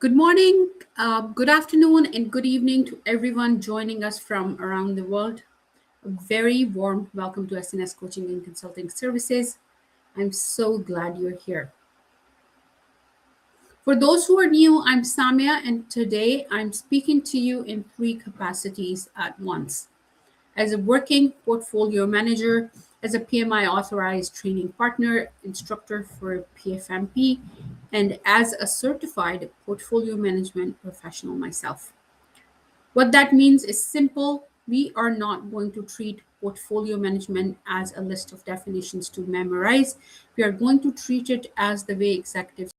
Good morning, good afternoon, and good evening to everyone joining us from around the world. A very warm welcome to SNS Coaching and Consulting Services. I'm so glad you're here. For those who are new, I'm Samia, and today I'm speaking to you in three capacities at once: as a working portfolio manager, as a PMI authorized training partner, instructor for PfMP, and as a certified portfolio management professional myself. What that means is simple. We are not going to treat portfolio management as a list of definitions to memorize. We are going to treat it as the way executives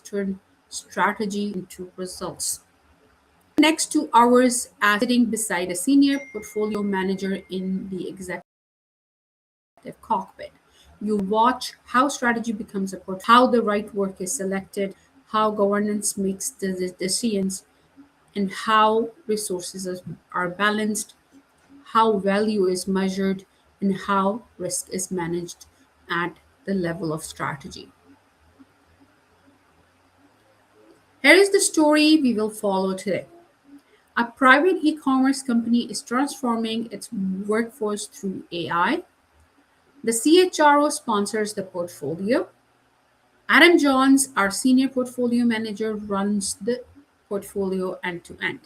turn strategy into results. Next 2 hours as sitting beside a senior portfolio manager in the executive cockpit. You watch how strategy becomes a how the right work is selected, how governance makes the decisions, and how resources are balanced, how value is measured, and how risk is managed at the level of strategy. Here is the story we will follow today. A private e commerce company is transforming its workforce through AI. The CHRO sponsors the portfolio. Adam Johns, our senior portfolio manager, runs the portfolio end to end.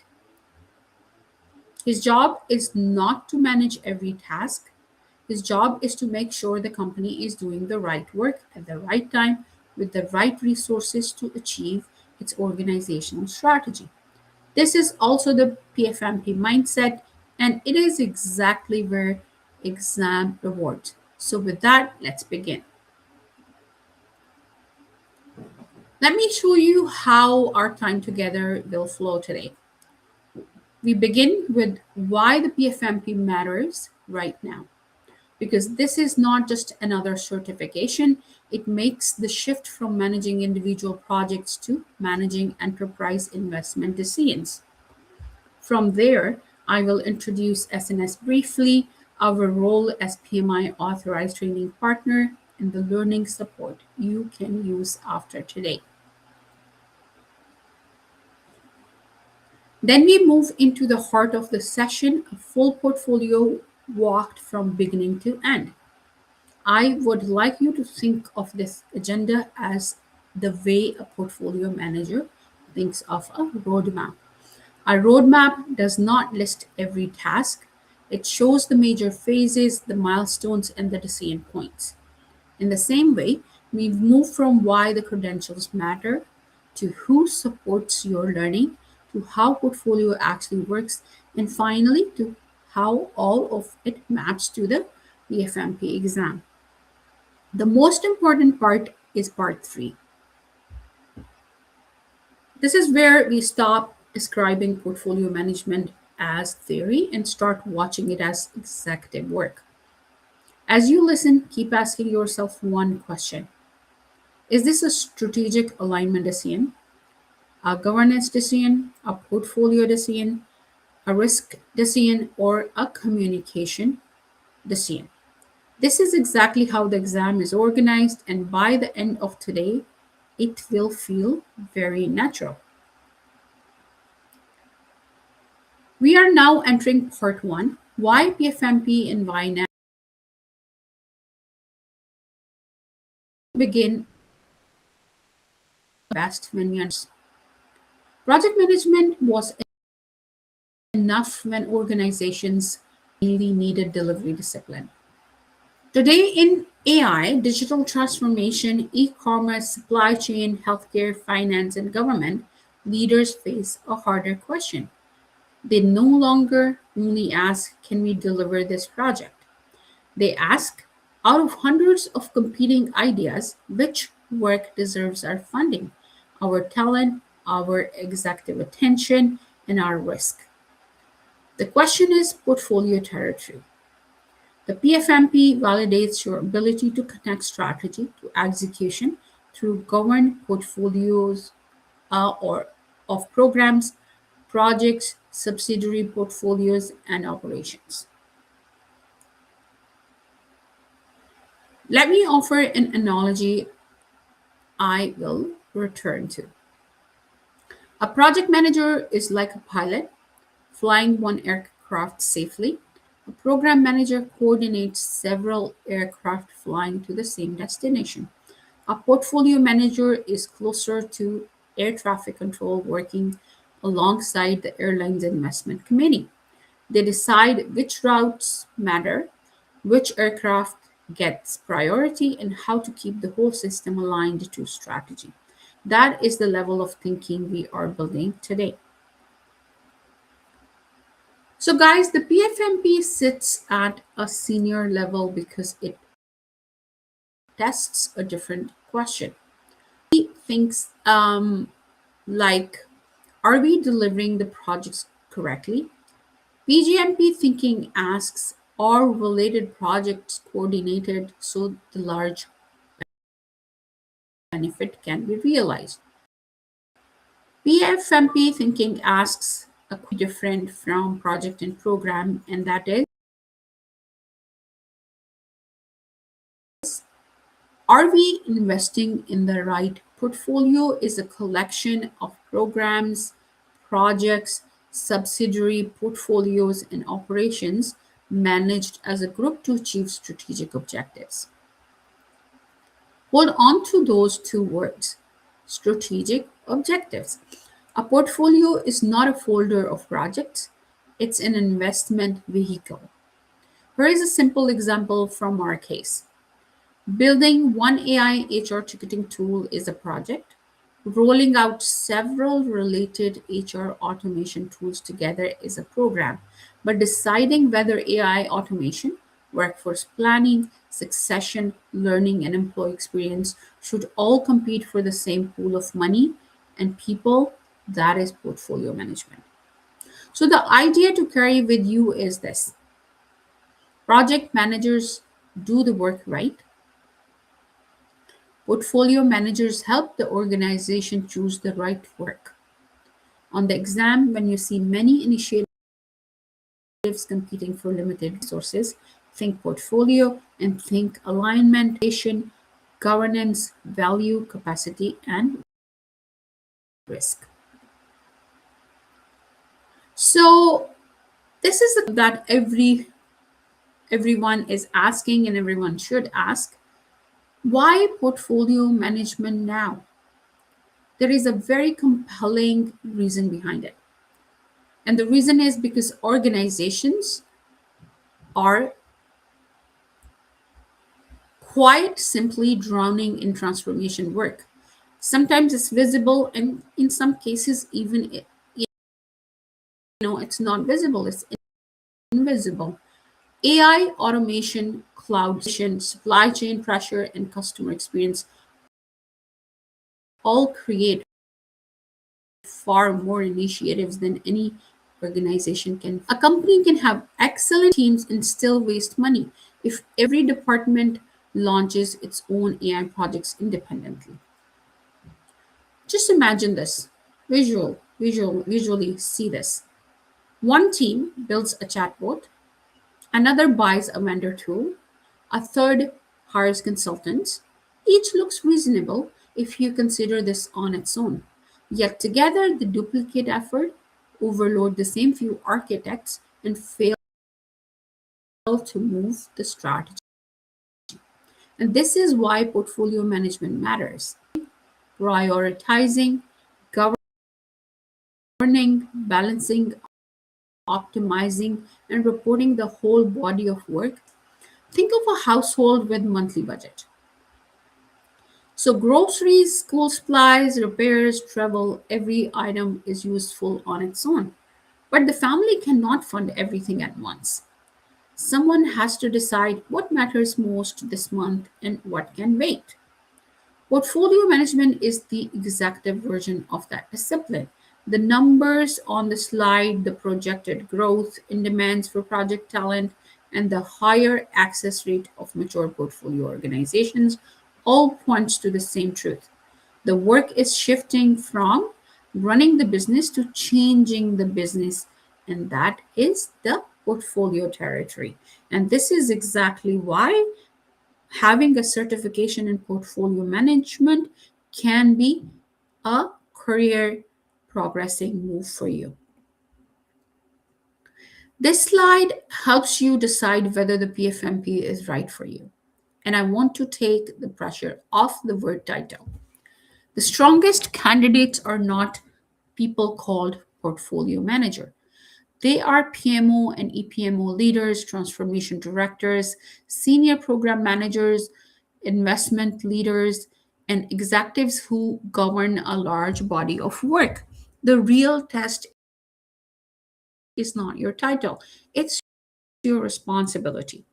His job is not to manage every task. His job is to make sure the company is doing the right work at the right time with the right resources to achieve its organizational strategy. This is also the PfMP mindset, and it is exactly where exam rewards. So, with that, let's begin. Let me show you how our time together will flow today. We begin with why the PfMP matters right now, because this is not just another certification. It makes the shift from managing individual projects to managing enterprise investment decisions. From there, I will introduce SNS briefly, our role as PMI authorized training partner, and the learning support you can use after today. Then we move into the heart of the session, a full portfolio walked from beginning to end. I would like you to think of this agenda as the way a portfolio manager thinks of a roadmap. A roadmap does not list every task. It shows the major phases, the milestones, and the decision points. In the same way, we move from why the credentials matter to who supports your learning to how portfolio actually works, and finally to how all of it maps to the PfMP exam. The most important part is part three. This is where we stop describing portfolio management as theory and start watching it as executive work. As you listen, keep asking yourself one question: is this a strategic alignment decision, a governance decision, a portfolio decision, a risk decision, or a communication decision? This is exactly how the exam is organized, and by the end of today, it will feel very natural. We are now entering part one: why PfMP and why now. Begin best when we understand. Project management was enough when organizations really needed delivery discipline. Today, in AI, digital transformation, e commerce, supply chain, healthcare, finance, and government, leaders face a harder question. They no longer only ask, can we deliver this project? They ask, out of hundreds of competing ideas, which work deserves our funding, our talent, our executive attention, and our risk? The question is portfolio territory. The PfMP validates your ability to connect strategy to execution through governed portfolios or of programs, projects, subsidiary portfolios, and operations. Let me offer an analogy I will return to. A project manager is like a pilot flying one aircraft safely. A program manager coordinates several aircraft flying to the same destination. A portfolio manager is closer to air traffic control, working alongside the airline's investment committee. They decide which routes matter, which aircraft gets priority, and how to keep the whole system aligned to strategy. That is the level of thinking we are building today. So, guys, the PFMP sits at a senior level because it tests a different question. He thinks like, are we delivering the projects correctly? PGMP thinking asks, are related projects coordinated so the large benefit can be realized? PFMP thinking asks a quite different from project and program, and that is, are we investing in the right portfolio? Is a collection of programs, projects, subsidiary portfolios, and operations managed as a group to achieve strategic objectives. Hold on to those two words, strategic objectives. A portfolio is not a folder of projects, it's an investment vehicle. Here is a simple example from our case. Building one AI HR ticketing tool is a project. Rolling out several related HR automation tools together is a program. But deciding whether AI automation, workforce planning, succession, learning, and employee experience should all compete for the same pool of money and people, that is portfolio management. So the idea to carry with you is this: project managers do the work right. Portfolio managers help the organization choose the right work. On the exam, when you see many initiatives competing for limited resources, think portfolio and think alignment, governance, value, capacity, and risk. So this is that everyone is asking and everyone should ask. Why portfolio management now? There is a very compelling reason behind it. And the reason is because organizations are quite simply drowning in transformation work. Sometimes it's visible, and in some cases, even it's not visible, it's invisible. AI, automation, cloud, supply chain pressure, and customer experience all create far more initiatives than any organization can. A company can have excellent teams and still waste money if every department launches its own AI projects independently. Just imagine this. Visually see this. One team builds a chatbot, another buys a vendor tool, a third hires consultants. Each looks reasonable if you consider this on its own. Yet together, they duplicate effort, overload the same few architects, and fail to move the strategy. And this is why portfolio management matters. Prioritizing, governing, balancing, optimizing, and reporting the whole body of work. Think of a household with monthly budget. So groceries, school supplies, repairs, travel, every item is useful on its own. But the family cannot fund everything at once. Someone has to decide what matters most this month and what can wait. Portfolio management is the executive version of that discipline. The numbers on the slide, the projected growth in demands for project talent, and the higher access rate of mature portfolio organizations all points to the same truth. The work is shifting from running the business to changing the business, and that is the portfolio territory. And this is exactly why having a certification in portfolio management can be a career progressing move for you. This slide helps you decide whether the PFMP is right for you. And I want to take the pressure off the word title. The strongest candidates are not people called portfolio manager. They are PMO and EPMO leaders, transformation directors, senior program managers, investment leaders, and executives who govern a large body of work. The real test is not your title, it's your responsibility.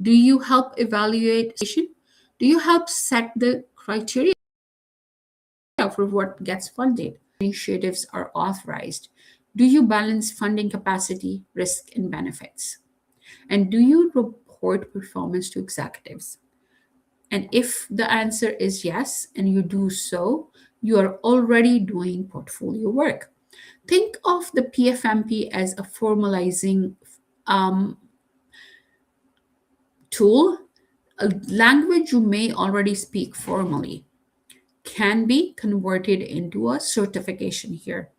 Do you help evaluate? Do you help set the criteria for what gets funded? Initiatives are authorized. Do you balance funding capacity, risk, and benefits? And do you report performance to executives? And if the answer is yes, and you do so, you are already doing portfolio work. Think of the PFMP as a formalizing um, tool. A language you may already speak formally can be converted into a certification here.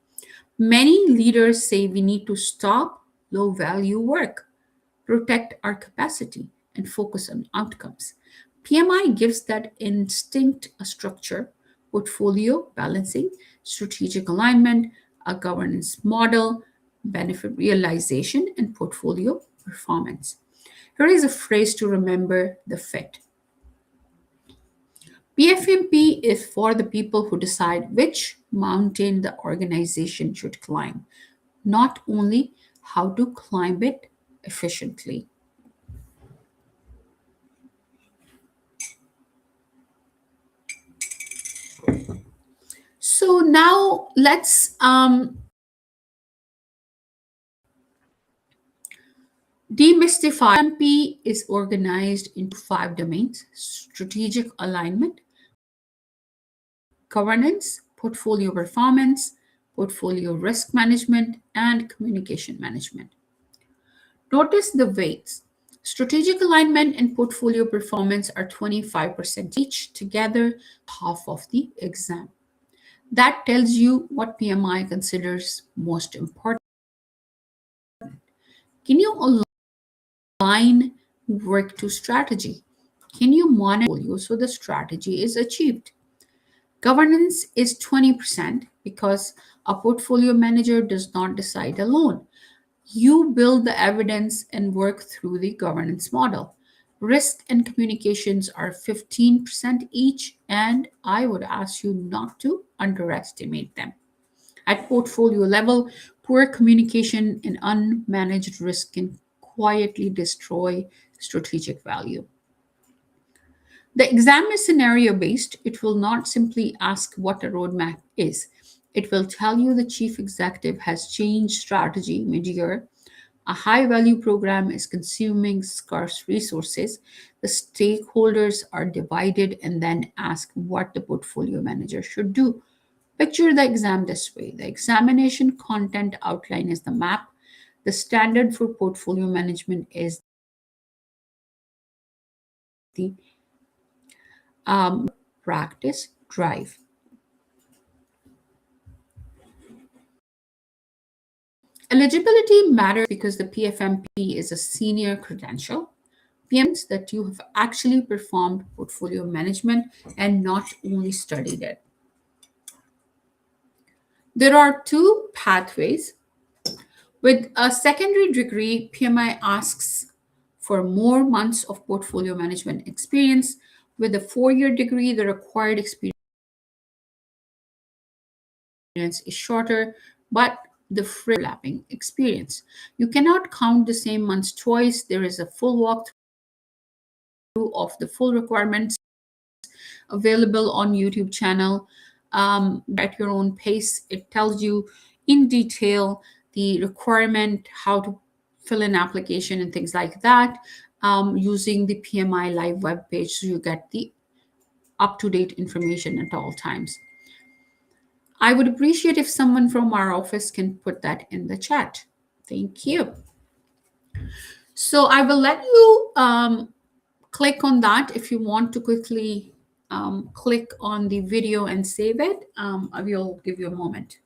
Many leaders say we need to stop low value work, protect our capacity, and focus on outcomes. PMI gives that instinct a structure: portfolio balancing, strategic alignment, a governance model, benefit realization, and portfolio performance. Here is a phrase to remember: the fit. PFMP is for the people who decide which mountain the organization should climb, not only how to climb it efficiently. So now let's demystify. PFMP is organized into 5 domains: strategic alignment, governance, portfolio performance, portfolio risk management, and communication management. Notice the weights. Strategic alignment and portfolio performance are 25% each, together half of the exam. That tells you what PMI considers most important. Can you align work to strategy? Can you monitor portfolio so the strategy is achieved? Governance is 20% because a portfolio manager does not decide alone. You build the evidence and work through the governance model. Risk and communications are 15% each, and I would ask you not to underestimate them. At portfolio level, poor communication and unmanaged risk can quietly destroy strategic value. The exam is scenario based. It will not simply ask what a roadmap is. It will tell you the chief executive has changed strategy mid year. A high value program is consuming scarce resources. The stakeholders are divided, and then ask what the portfolio manager should do. Picture the exam this way: the examination content outline is the map, the standard for portfolio management is the practice drive. Eligibility matters because the PFMP is a senior credential. PMs that you have actually performed portfolio management and not only studied it. There are two pathways. With a secondary degree, PMI asks for more months of portfolio management experience. With a 4-year degree, the required experience is shorter, but the overlapping experience. You cannot count the same months twice. There is a full walkthrough of the full requirements available on YouTube channel at your own pace. It tells you in detail the requirement, how to fill in application and things like that, using the PMI Live web page, so you get the up-to-date information at all times. I would appreciate if someone from our office can put that in the chat. Thank you. So I will let you click on that if you want to quickly click on the video and save it. I will give you a moment.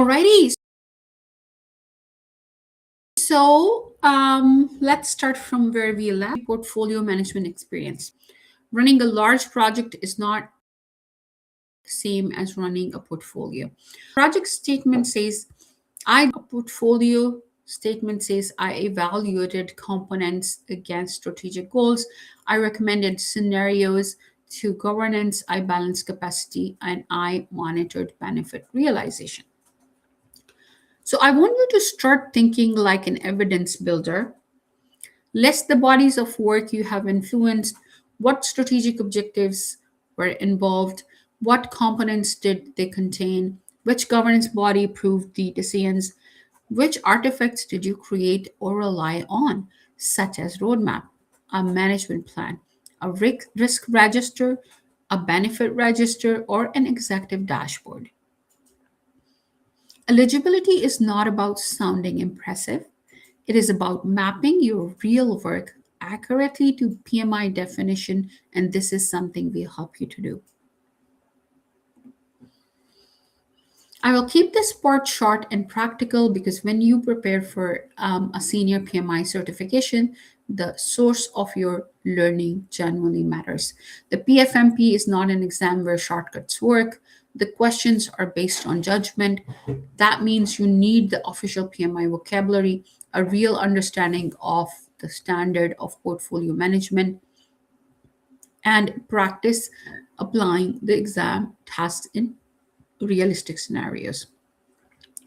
Alrighty, so let's start from where we left. Portfolio management experience. Running a large project is not same as running a portfolio. Project statement says I a portfolio statement says I evaluated components against strategic goals. I recommended scenarios to governance. I balanced capacity and I monitored benefit realization. So I want you to start thinking like an evidence builder. List the bodies of work you have influenced, what strategic objectives were involved, what components did they contain, which governance body approved the decisions, which artifacts did you create or rely on, such as roadmap, a management plan, a risk register, a benefit register, or an executive dashboard. Eligibility is not about sounding impressive. It is about mapping your real work accurately to PMI definition, and this is something we help you to do. I will keep this part short and practical because when you prepare for a senior PMI certification, the source of your learning genuinely matters. The PfMP is not an exam where shortcuts work. The questions are based on judgment. That means you need the official PMI vocabulary, a real understanding of the standard of portfolio management, and practice applying the exam tasks in realistic scenarios.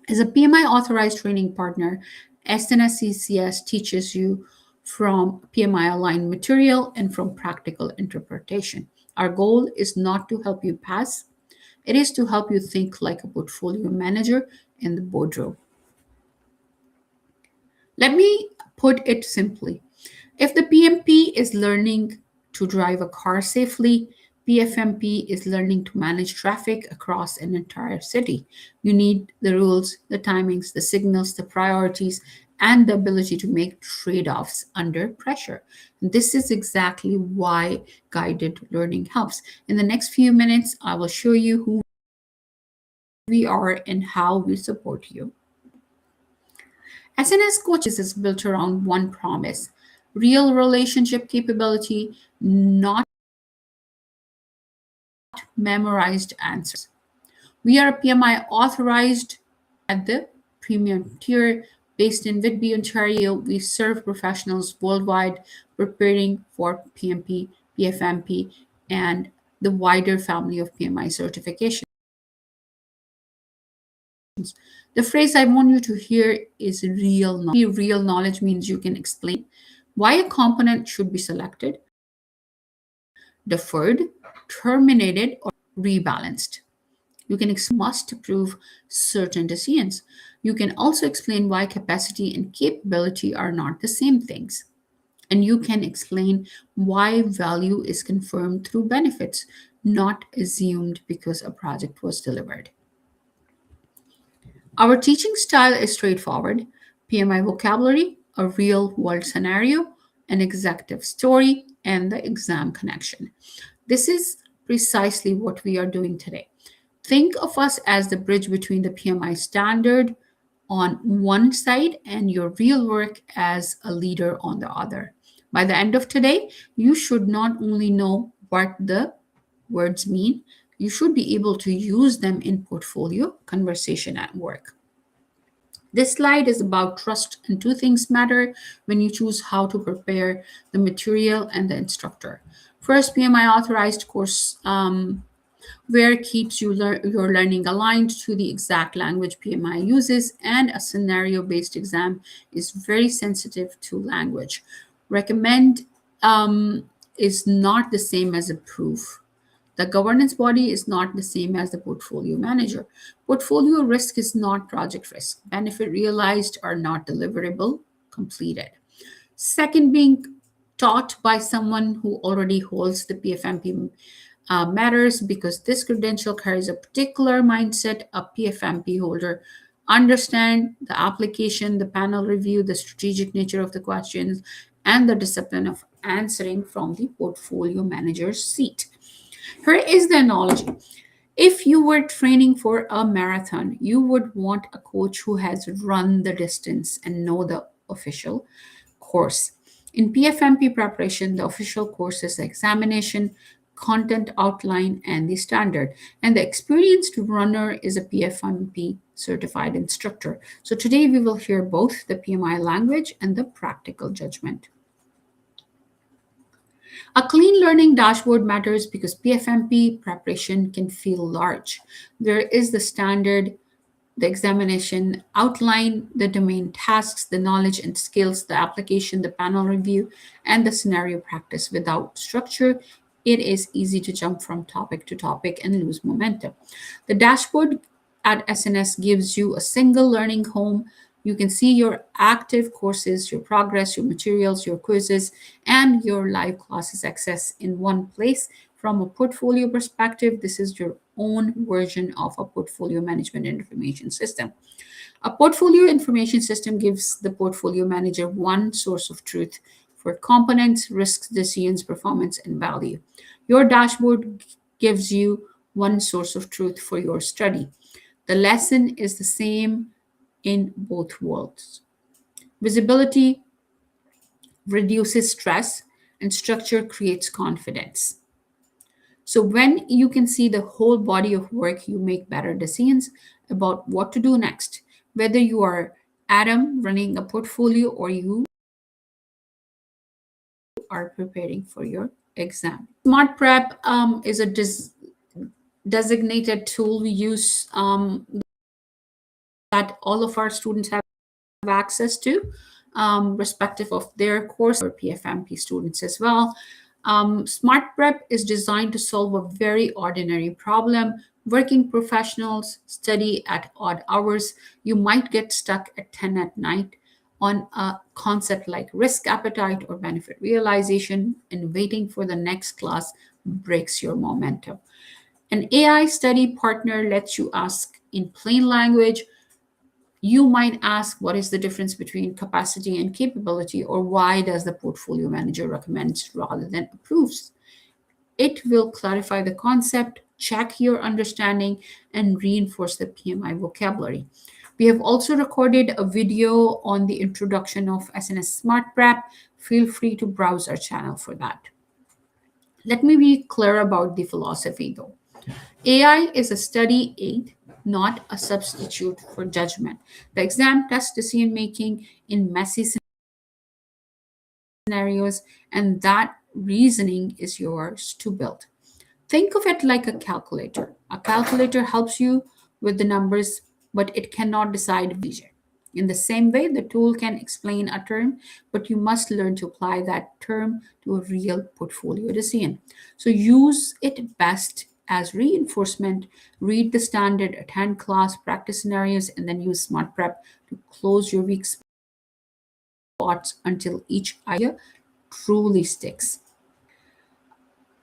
As a PMI authorized training partner, SnSCCS teaches you from PMI aligned material and from practical interpretation. Our goal is not to help you pass, it is to help you think like a portfolio manager in the boardroom. Let me put it simply. If the PMP is learning to drive a car safely, PFMP is learning to manage traffic across an entire city. You need the rules, the timings, the signals, the priorities, and the ability to make trade offs under pressure. And this is exactly why guided learning helps. In the next few minutes, I will show you who we are and how we support you. SNS Coaches is built around one promise: real relationship capability, not memorized answers. We are PMI authorized at the premium tier based in Whitby, Ontario. We serve professionals worldwide preparing for PMP, PFMP, and the wider family of PMI certifications. The phrase I want you to hear is real knowledge. Real knowledge means you can explain why a component should be selected, deferred, terminated, or rebalanced. You can must prove certain decisions. You can also explain why capacity and capability are not the same things. And you can explain why value is confirmed through benefits, not assumed because a project was delivered. Our teaching style is straightforward: PMI vocabulary, a real world scenario, an executive story, and the exam connection. This is precisely what we are doing today. Think of us as the bridge between the PMI standard on one side and your real work as a leader on the other. By the end of today, you should not only know what the words mean, you should be able to use them in portfolio, conversation at work. This slide is about trust, and two things matter when you choose how to prepare: the material and the instructor. First, PMI authorized course where keeps your learning aligned to the exact language PMI uses, and a scenario-based exam is very sensitive to language. Recommend is not the same as approve. The governance body is not the same as the portfolio manager. Portfolio risk is not project risk. Benefit realized are not deliverable completed. Second, being taught by someone who already holds the PFMP matters because this credential carries a particular mindset. A PFMP holder understand the application, the panel review, the strategic nature of the questions, and the discipline of answering from the portfolio manager's seat. Here is the analogy. If you were training for a marathon, you would want a coach who has run the distance and know the official course. In PFMP preparation, the official course is the examination, content outline, and the standard. And the experienced runner is a PFMP certified instructor. So today we will hear both the PMI language and the practical judgment. A clean learning dashboard matters because PFMP preparation can feel large. There is the standard, the examination outline, the domain tasks, the knowledge and skills, the application, the panel review, and the scenario practice. Without structure, it is easy to jump from topic to topic and lose momentum. The dashboard at SNS gives you a single learning home. You can see your active courses, your progress, your materials, your quizzes, and your live classes access in one place. From a portfolio perspective, this is your own version of a portfolio management information system. A portfolio information system gives the portfolio manager one source of truth for components, risks, decisions, performance, and value. Your dashboard gives you one source of truth for your study. The lesson is the same in both worlds. Visibility reduces stress, and structure creates confidence. So, when you can see the whole body of work, you make better decisions about what to do next. Whether you are Adam running a portfolio or you are preparing for your exam. Smart Prep is a designated tool we use that all of our students have access to, respective of their course, or PFMP students as well. Smart Prep is designed to solve a very ordinary problem. Working professionals study at odd hours. You might get stuck at 10 at night on a concept like risk appetite or benefit realization, and waiting for the next class breaks your momentum. An AI study partner lets you ask in plain language. You might ask, what is the difference between capacity and capability, or why does the portfolio manager recommend rather than approves? It will clarify the concept, check your understanding, and reinforce the PMI vocabulary. We have also recorded a video on the introduction of SNS Smart Prep. Feel free to browse our channel for that. Let me be clear about the philosophy though. AI is a study aid, not a substitute for judgment. The exam tests decision making in messy scenarios, and that reasoning is yours to build. Think of it like a calculator. A calculator helps you with the numbers, but it cannot decide vision. In the same way, the tool can explain a term, but you must learn to apply that term to a real portfolio decision. So use it best as reinforcement. Read the standard, attend class, practice scenarios, and then use Smart Prep to close your weak spots until each idea truly sticks.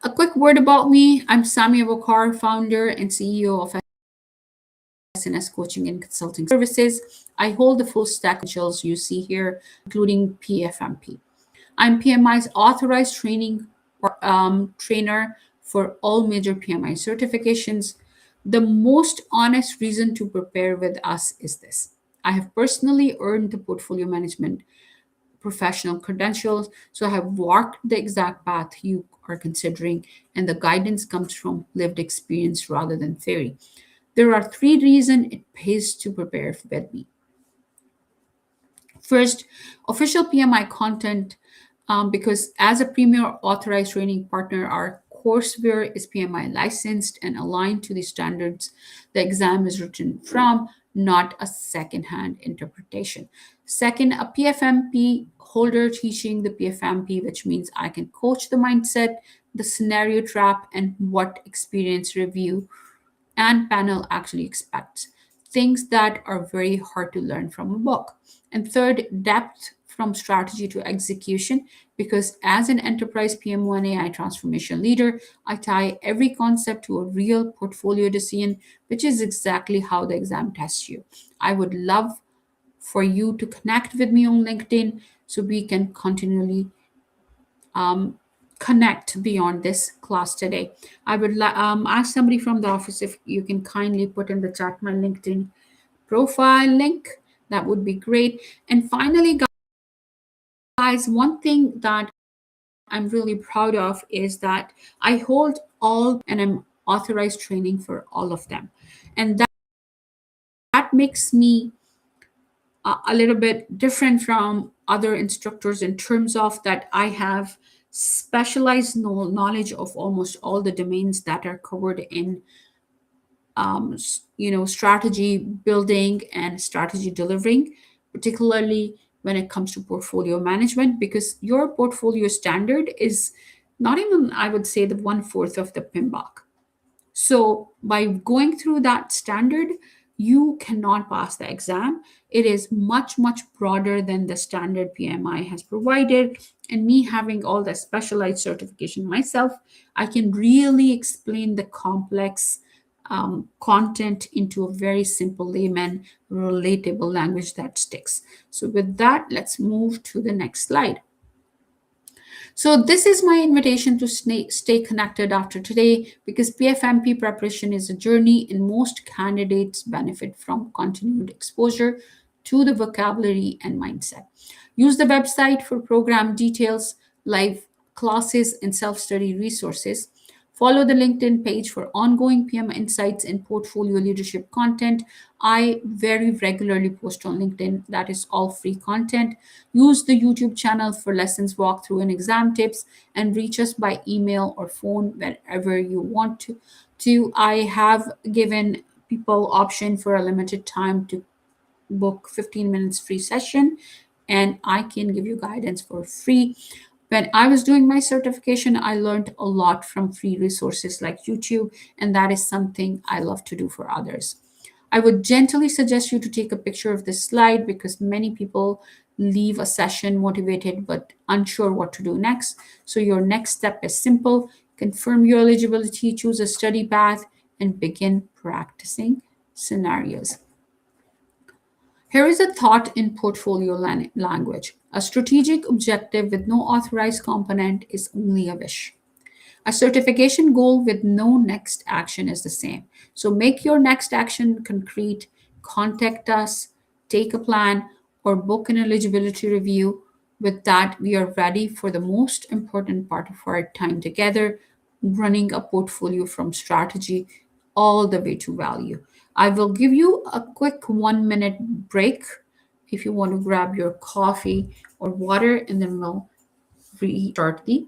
A quick word about me. I'm Sami Abokar, founder and CEO of SNS Coaching and Consulting Services. I hold the full stack credentials you see here, including PFMP. I'm PMI's authorized trainer for all major PMI certifications. The most honest reason to prepare with us is this. I have personally earned the portfolio management professional credentials, so I have walked the exact path you are considering, and the guidance comes from lived experience rather than theory. There are three reasons it pays to prepare with me. First, official PMI content, because as a premier authorized training partner, our courseware is PMI licensed and aligned to the standards the exam is written from, not a second-hand interpretation. Second, a PFMP holder teaching the PFMP, which means I can coach the mindset, the scenario trap, and what experience review and panel actually expects. Things that are very hard to learn from a book. And third, depth from strategy to execution, because as an enterprise PM1 AI transformation leader, I tie every concept to a real portfolio decision, which is exactly how the exam tests you. I would love for you to connect with me on LinkedIn so we can continually connect beyond this class today. I would ask somebody from the office if you can kindly put in the chat my LinkedIn profile link. That would be great. And finally, guys, one thing that I'm really proud of is that I hold all and I'm authorized training for all of them. And that makes me a little bit different from other instructors in terms of that I have specialized knowledge of almost all the domains that are covered in strategy building and strategy delivering, particularly when it comes to portfolio management, because your portfolio standard is not even, I would say, the one fourth of the PMBOK. So by going through that standard, you cannot pass the exam. It is much, much broader than the standard PMI has provided. And me having all the specialized certification myself, I can really explain the complex content into a very simple layman, relatable language that sticks. So with that, let's move to the next slide. So this is my invitation to stay connected after today, because PfMP preparation is a journey and most candidates benefit from continued exposure to the vocabulary and mindset. Use the website for program details, live classes, and self-study resources. Follow the LinkedIn page for ongoing PM insights and portfolio leadership content. I very regularly post on LinkedIn. That is all free content. Use the YouTube channel for lessons, walkthrough, and exam tips, and reach us by email or phone whenever you want to. I have given people option for a limited time to book 15 minutes free session, and I can give you guidance for free. When I was doing my certification, I learned a lot from free resources like YouTube, and that is something I love to do for others. I would gently suggest you to take a picture of this slide, because many people leave a session motivated but unsure what to do next. So your next step is simple: confirm your eligibility, choose a study path, and begin practicing scenarios. Here is a thought in portfolio language. A strategic objective with no authorized component is only a wish. A certification goal with no next action is the same. So make your next action concrete, contact us, take a plan, or book an eligibility review. With that, we are ready for the most important part of our time together: running a portfolio from strategy all the way to value. I will give you a quick 1 minute break if you want to grab your coffee or water, and then we'll restart the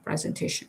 presentation.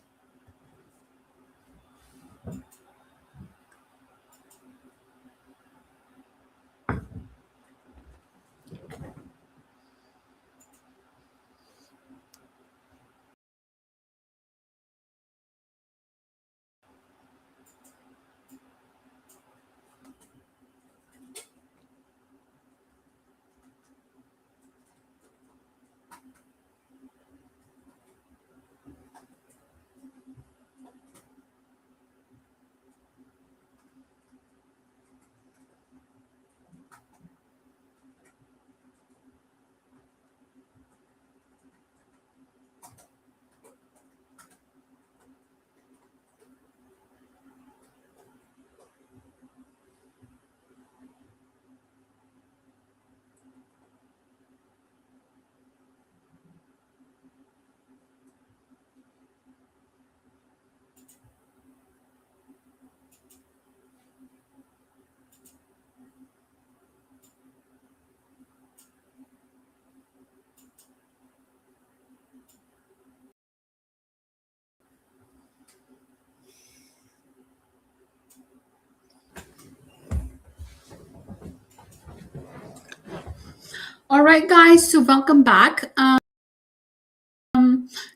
All right, guys, so welcome back.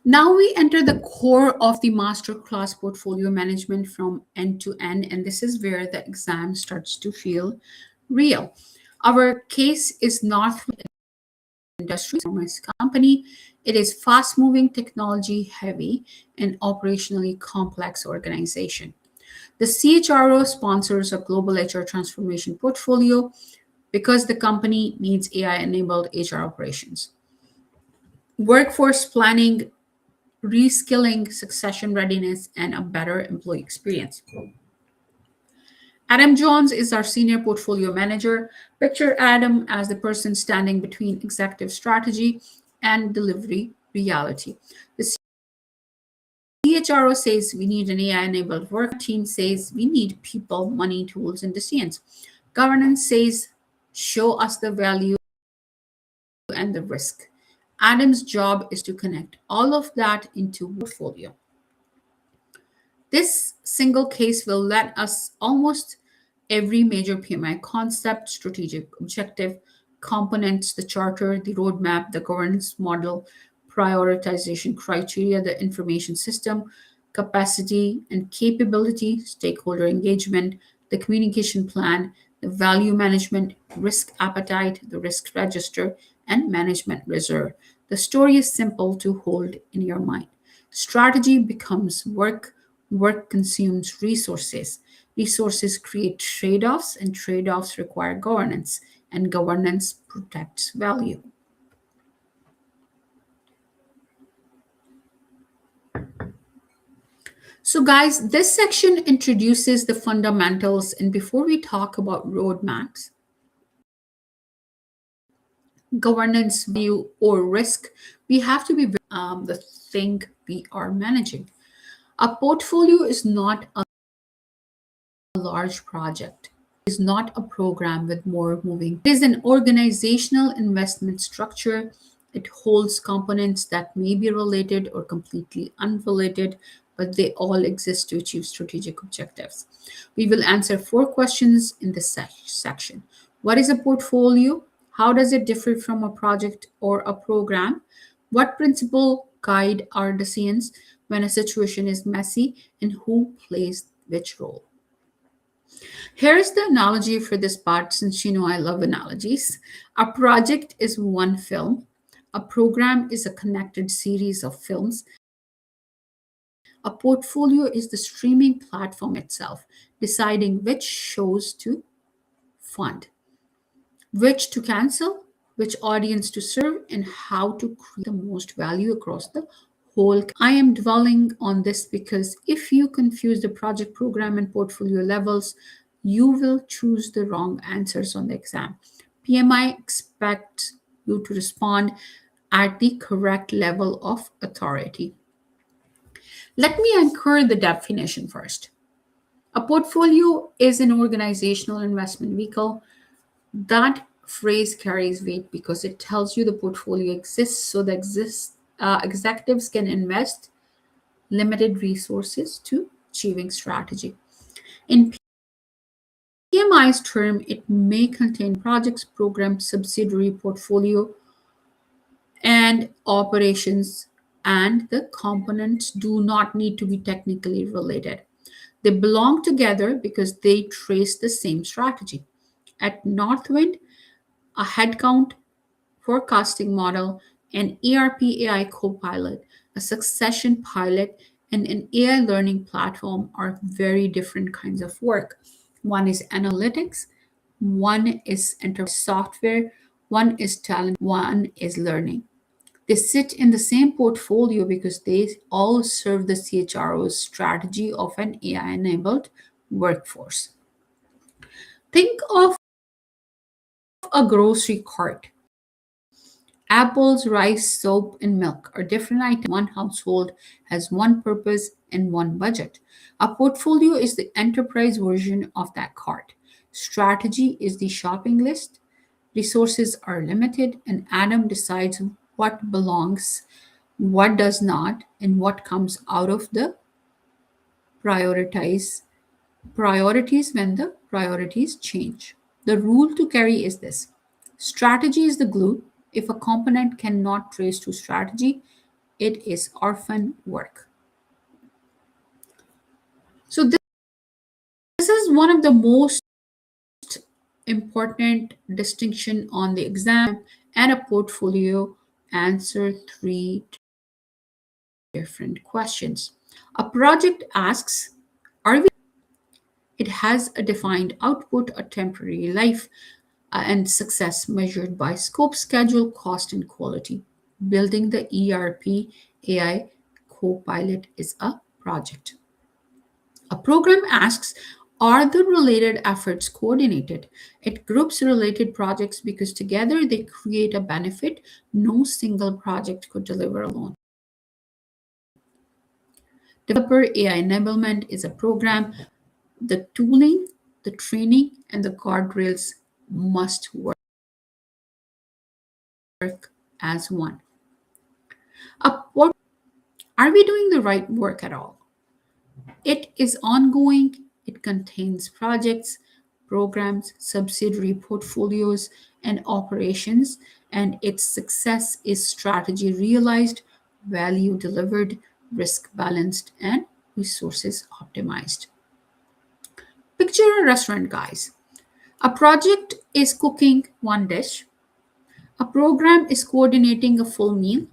Now we enter the core of the masterclass: portfolio management from end to end, and this is where the exam starts to feel real. Our case is not industry commerce company. It is fast moving, technology heavy, and operationally complex organization. The CHRO sponsors a global HR transformation portfolio because the company needs AI enabled HR operations, workforce planning reskilling, succession readiness, and a better employee experience. Adam Jones is our senior portfolio manager. Picture Adam as the person standing between executive strategy and delivery reality. The CHRO says we need an AI enabled work. Team says we need people, money, tools, and decisions. Governance says show us the value and the risk. Adam's job is to connect all of that into portfolio. This single case will let us almost every major PMI concept, strategic objective, components, the charter, the roadmap, the governance model, prioritization criteria, the information system, capacity and capability, stakeholder engagement, the communication plan, the value management, risk appetite, the risk register, and management reserve. The story is simple to hold in your mind. Strategy becomes work, work consumes resources. Resources create trade offs, and trade offs require governance, and governance protects value. So, guys, this section introduces the fundamentals. And before we talk about roadmaps, governance, view, or risk, we have to be the thing we are managing. A portfolio is not a large project. It is not a program with more moving. It is an organizational investment structure. It holds components that may be related or completely unrelated, but they all exist to achieve strategic objectives. We will answer 4 questions in this section. What is a portfolio? How does it differ from a project or a program? What principle guide our decisions when a situation is messy, and who plays which role? Here's the analogy for this part, since you know I love analogies. A project is one film, a program is a connected series of films. A portfolio is the streaming platform itself, deciding which shows to fund, which to cancel, which audience to serve, and how to create the most value across the whole. I am dwelling on this because if you confuse the project, program, and portfolio levels, you will choose the wrong answers on the exam. PMI expects you to respond at the correct level of authority. Let me anchor the definition first. A portfolio is an organizational investment vehicle. That phrase carries weight because it tells you the portfolio exists so the executives can invest limited resources to achieving strategy. In PMI's term, it may contain projects, programs, subsidiary portfolio, and operations, and the components do not need to be technically related. They belong together because they trace the same strategy. At Northwind, a headcount forecasting model, an ERP AI copilot, a succession pilot, and an AI learning platform are very different kinds of work. One is analytics, one is enterprise software, one is talent, one is learning. They sit in the same portfolio because they all serve the CHRO's strategy of an AI enabled workforce. Think of a grocery cart. Apples, rice, soap, and milk are different items. One household has one purpose and one budget. A portfolio is the enterprise version of that cart. Strategy is the shopping list. Resources are limited, and Adam decides what belongs, what does not, and what comes out of the prioritize priorities when the priorities change. The rule to carry is this: strategy is the glue. If a component cannot trace to strategy, it is orphan work. So, this is one of the most important distinction on the exam, and a portfolio answer 3 different questions. A project asks, are we? It has a defined output, a temporary life, and success measured by scope, schedule, cost, and quality. Building the ERP AI co-pilot is a project. A program asks, are the related efforts coordinated? It groups related projects because together they create a benefit no single project could deliver alone. Developer AI enablement is a program. The tooling, the training, and the guardrails must work as one. What are we doing the right work at all? It is ongoing. It contains projects, programs, subsidiary portfolios, and operations, and its success is strategy realized, value delivered, risk balanced, and resources optimized. Picture a restaurant, guys. A project is cooking one dish, a program is coordinating a full meal,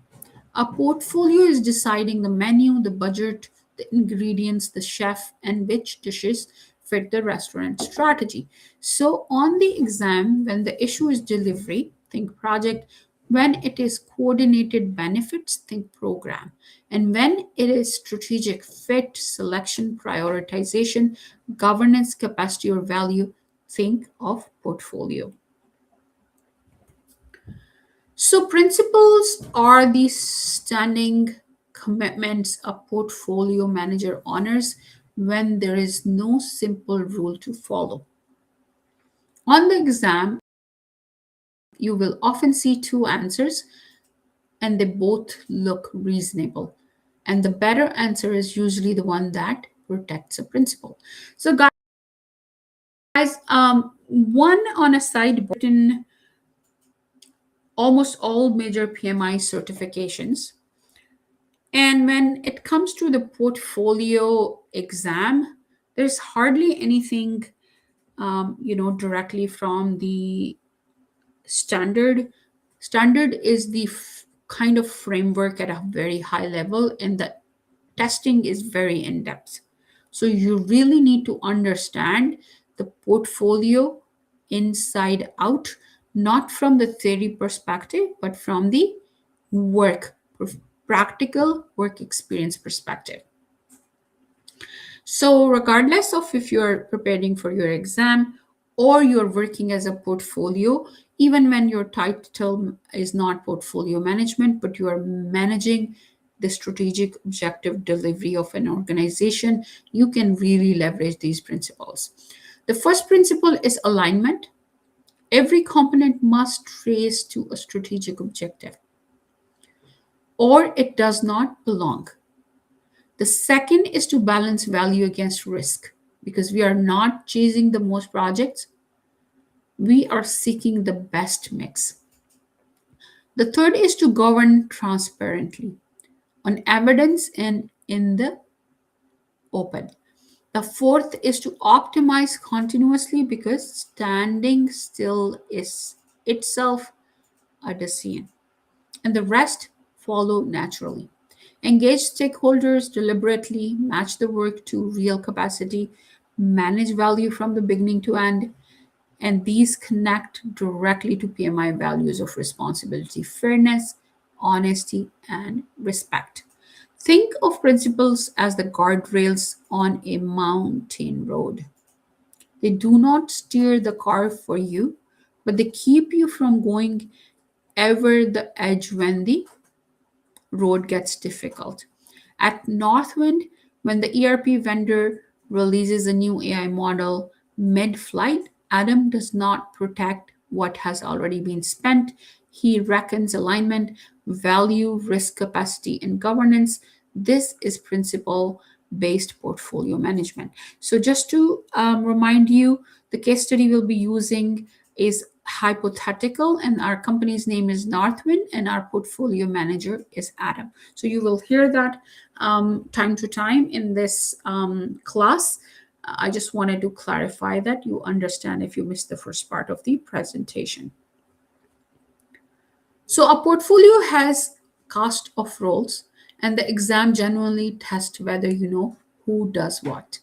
a portfolio is deciding the menu, the budget, the ingredients, the chef, and which dishes fit the restaurant strategy. So, on the exam, when the issue is delivery, think project. When it is coordinated benefits, think program. And when it is strategic fit, selection, prioritization, governance, capacity, or value, think of portfolio. So, principles are the standing commitments a portfolio manager honors when there is no simple rule to follow. On the exam, you will often see two answers and they both look reasonable. And the better answer is usually the one that protects a principle. So, guys, one on a side in almost all major PMI certifications. And when it comes to the portfolio exam, there's hardly anything, directly from the standard. Standard is the kind of framework at a very high level, and the testing is very in depth. So you really need to understand the portfolio inside out, not from the theory perspective, but from the work, practical work experience perspective. So, regardless of if you're preparing for your exam or you're working as a portfolio, even when your title is not portfolio management, but you are managing the strategic objective delivery of an organization, you can really leverage these principles. The first principle is alignment. Every component must trace to a strategic objective, or it does not belong. The second is to balance value against risk, because we are not chasing the most projects, we are seeking the best mix. The third is to govern transparently on evidence and in the open. The fourth is to optimize continuously, because standing still is itself a decision, and the rest follow naturally. Engage stakeholders deliberately, match the work to real capacity, manage value from the beginning to end, and these connect directly to PMI values of responsibility, fairness, honesty, and respect. Think of principles as the guardrails on a mountain road. They do not steer the car for you, but they keep you from going over the edge when the road gets difficult. At Northwind, when the ERP vendor releases a new AI model mid flight, Adam does not protect what has already been spent. He reckons alignment, value, risk capacity, and governance. This is principle based portfolio management. So, just to remind you, the case study we'll be using is hypothetical, and our company's name is Northwind, and our portfolio manager is Adam. So you will hear that time to time in this class. I just wanted to clarify that you understand if you missed the first part of the presentation. So a portfolio has cast of roles, and the exam genuinely tests whether you know who does what.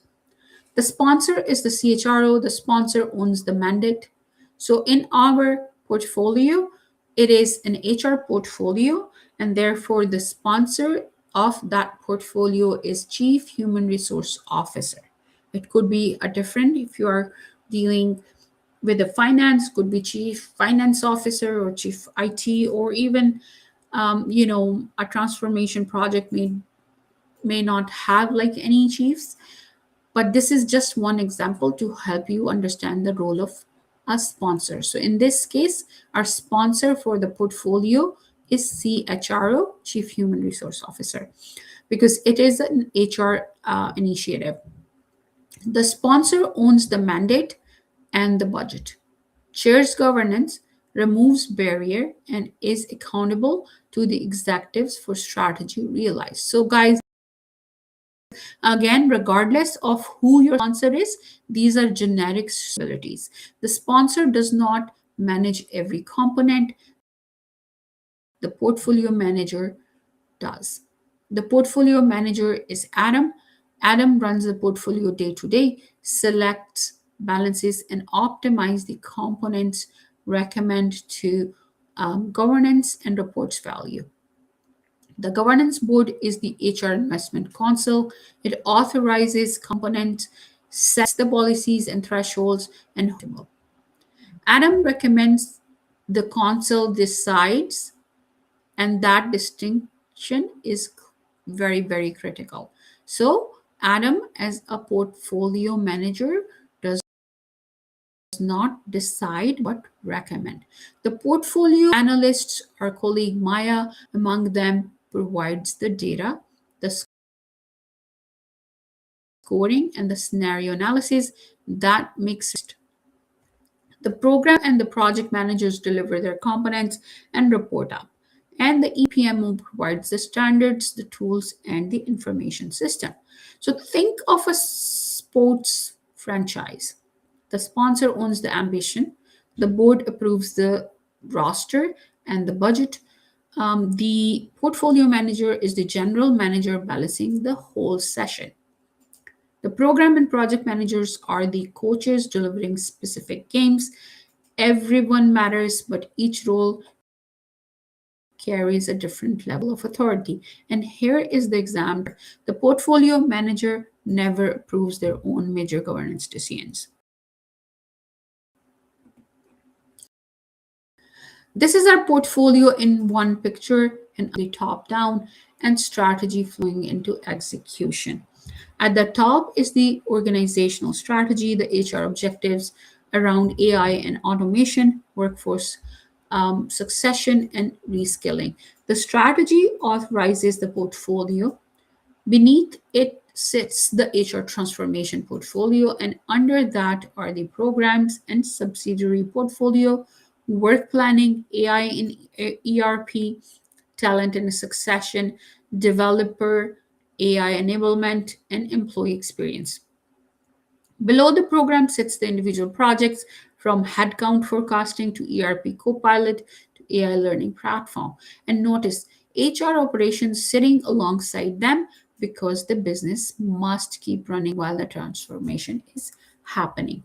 The sponsor is the CHRO. The sponsor owns the mandate. So in our portfolio, it is an HR portfolio, and therefore the sponsor of that portfolio is Chief Human Resource Officer. It could be a different, if you are dealing with the finance, could be Chief Finance Officer or Chief IT, or even a transformation project may not have like any chiefs, but this is just one example to help you understand the role of a sponsor. So in this case, our sponsor for the portfolio is CHRO, Chief Human Resource Officer, because it is an HR initiative. The sponsor owns the mandate and the budget, chairs governance, removes barrier, and is accountable to the executives for strategy realized. So guys, again, regardless of who your sponsor is, these are generic responsibilities. The sponsor does not manage every component, the portfolio manager does. The portfolio manager is Adam. Adam runs the portfolio day to day, selects, balances, and optimizes the components, recommend to governance, and reports value. The governance board is the HR investment council. It authorizes components, sets the policies and thresholds, and Adam recommends, the council decides, and that distinction is very, very critical. So, Adam, as a portfolio manager, does not decide but recommend. The portfolio analysts, our colleague Maya, among them, provides the data, the scoring, and the scenario analysis that makes the program and the project managers deliver their components and report up. And the EPMO provides the standards, the tools, and the information system. So think of a sports franchise. The sponsor owns the ambition, the board approves the roster and the budget. The portfolio manager is the general manager balancing the whole session. The program and project managers are the coaches delivering specific games. Everyone matters, but each role carries a different level of authority. And here is the example: the portfolio manager never approves their own major governance decisions. This is our portfolio in one picture, and the top down, and strategy flowing into execution. At the top is the organizational strategy, the HR objectives around AI and automation, workforce succession, and reskilling. The strategy authorizes the portfolio. Beneath it sits the HR transformation portfolio, and under that are the programs and subsidiary portfolio, work planning, AI in ERP, talent and succession, developer, AI enablement, and employee experience. Below the program sits the individual projects, from headcount forecasting to ERP Copilot to AI learning platform. And notice HR operations sitting alongside them, because the business must keep running while the transformation is happening.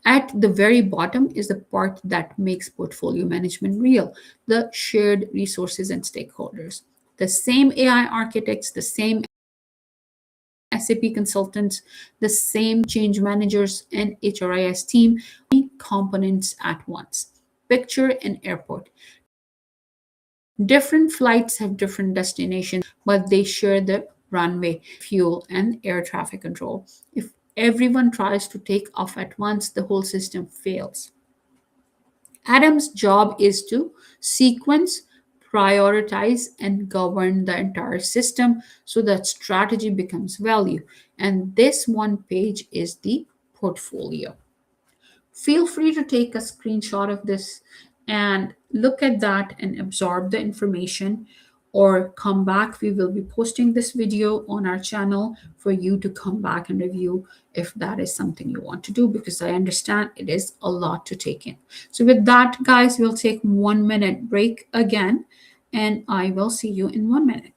At the very bottom is the part that makes portfolio management real: the shared resources and stakeholders. The same AI architects, the same SAP consultants, the same change managers and HRIS team, components at once. Picture an airport. Different flights have different destinations, but they share the runway, fuel, and air traffic control. If everyone tries to take off at once, the whole system fails. Adam's job is to sequence, prioritize, and govern the entire system so that strategy becomes value. And this one page is the portfolio. Feel free to take a screenshot of this and look at that and absorb the information, or come back. We will be posting this video on our channel for you to come back and review if that is something you want to do, because I understand it is a lot to take in. So with that, guys, we'll take 1 minute break again, and I will see you in 1 minute.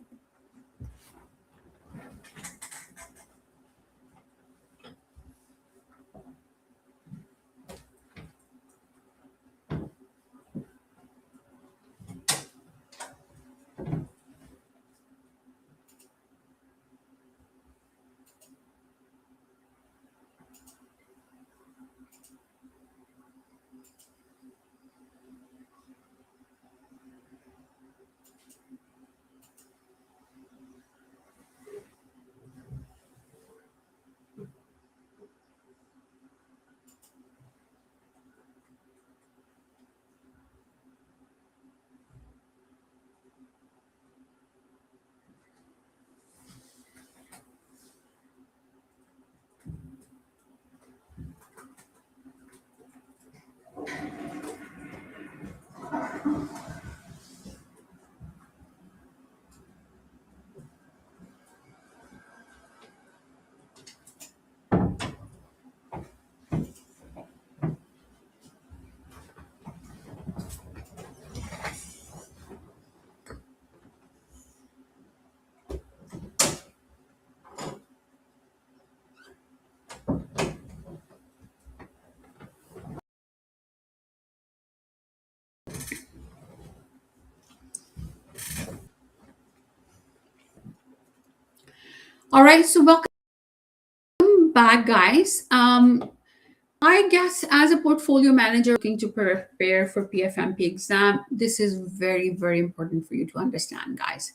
All right, so welcome back, guys. I guess as a portfolio manager looking to prepare for PfMP exam, this is very, very important for you to understand, guys.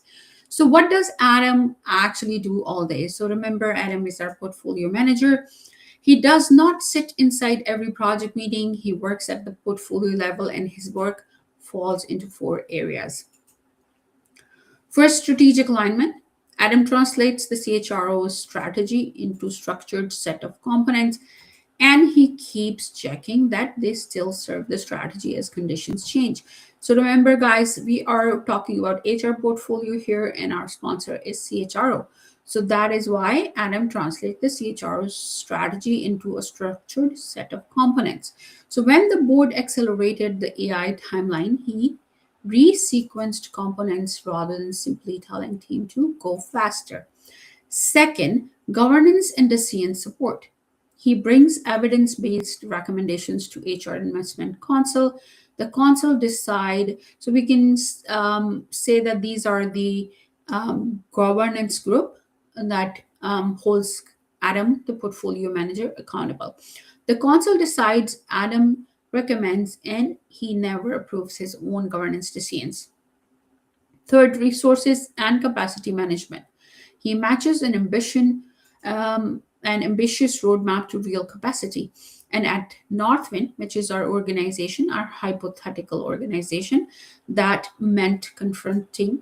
So what does Adam actually do all day? So remember, Adam is our portfolio manager. He does not sit inside every project meeting. He works at the portfolio level, and his work falls into four areas. First, strategic alignment. Adam translates the CHRO's strategy into structured set of components, and he keeps checking that they still serve the strategy as conditions change. So remember, guys, we are talking about HR portfolio here, and our sponsor is CHRO. So that is why Adam translates the CHRO's strategy into a structured set of components. So when the board accelerated the AI timeline, he resequenced components rather than simply telling team to go faster. Second, governance and decision support. He brings evidence-based recommendations to HR Investment Council. The council decide, so we can say that these are the governance group that holds Adam, the portfolio manager, accountable. The council decides, Adam recommends, and he never approves his own governance decisions. Third, resources and capacity management. He matches an ambitious roadmap to real capacity. And at Northwind, which is our organization, our hypothetical organization, that meant confronting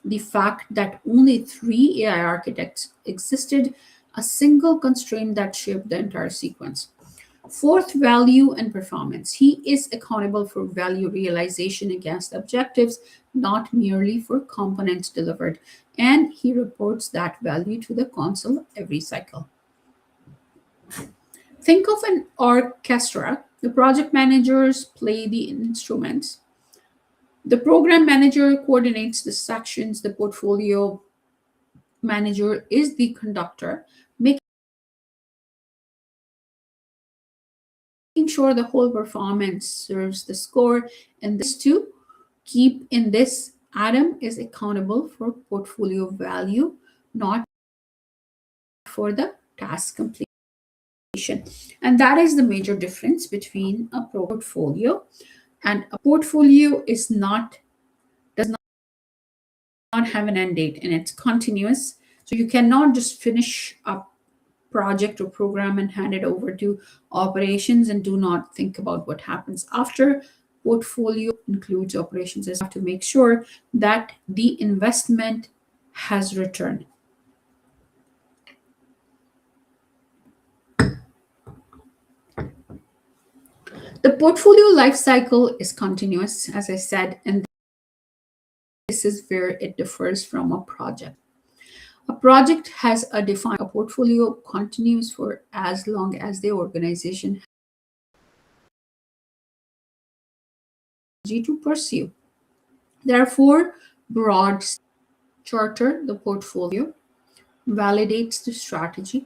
the fact that only three AI architects existed, a single constraint that shaped the entire sequence. Fourth, value and performance. He is accountable for value realization against objectives, not merely for components delivered. And he reports that value to the council every cycle. Think of an orchestra. The project managers play the instruments. The program manager coordinates the sections. The portfolio manager is the conductor, making sure the whole performance serves the score. And this to keep in this, Adam is accountable for portfolio value, not for the task completion. And that is the major difference between a portfolio and a portfolio does not have an end date, and it's continuous. So you cannot just finish a project or program and hand it over to operations and do not think about what happens after. Portfolio includes operations as well to make sure that the investment has returned. The portfolio life cycle is continuous, as I said, and this is where it differs from a project. A project has a defined portfolio continues for as long as the organization has to pursue. Therefore, broad charter the portfolio, validates the strategy,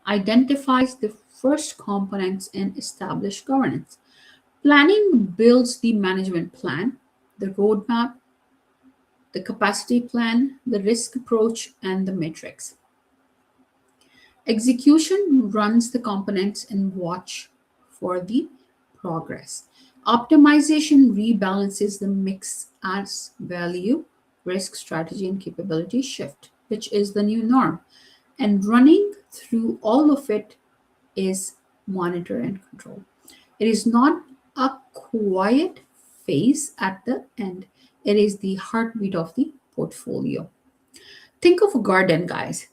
identifies the first components, and establish governance. Planning builds the management plan, the roadmap, the capacity plan, the risk approach, and the matrix. Execution runs the components and watch for the progress. Optimization rebalances the mix as value, risk, strategy, and capability shift, which is the new norm. And running through all of it is monitor and control. It is not a quiet phase at the end. It is the heartbeat of the portfolio. Think of a garden, guys.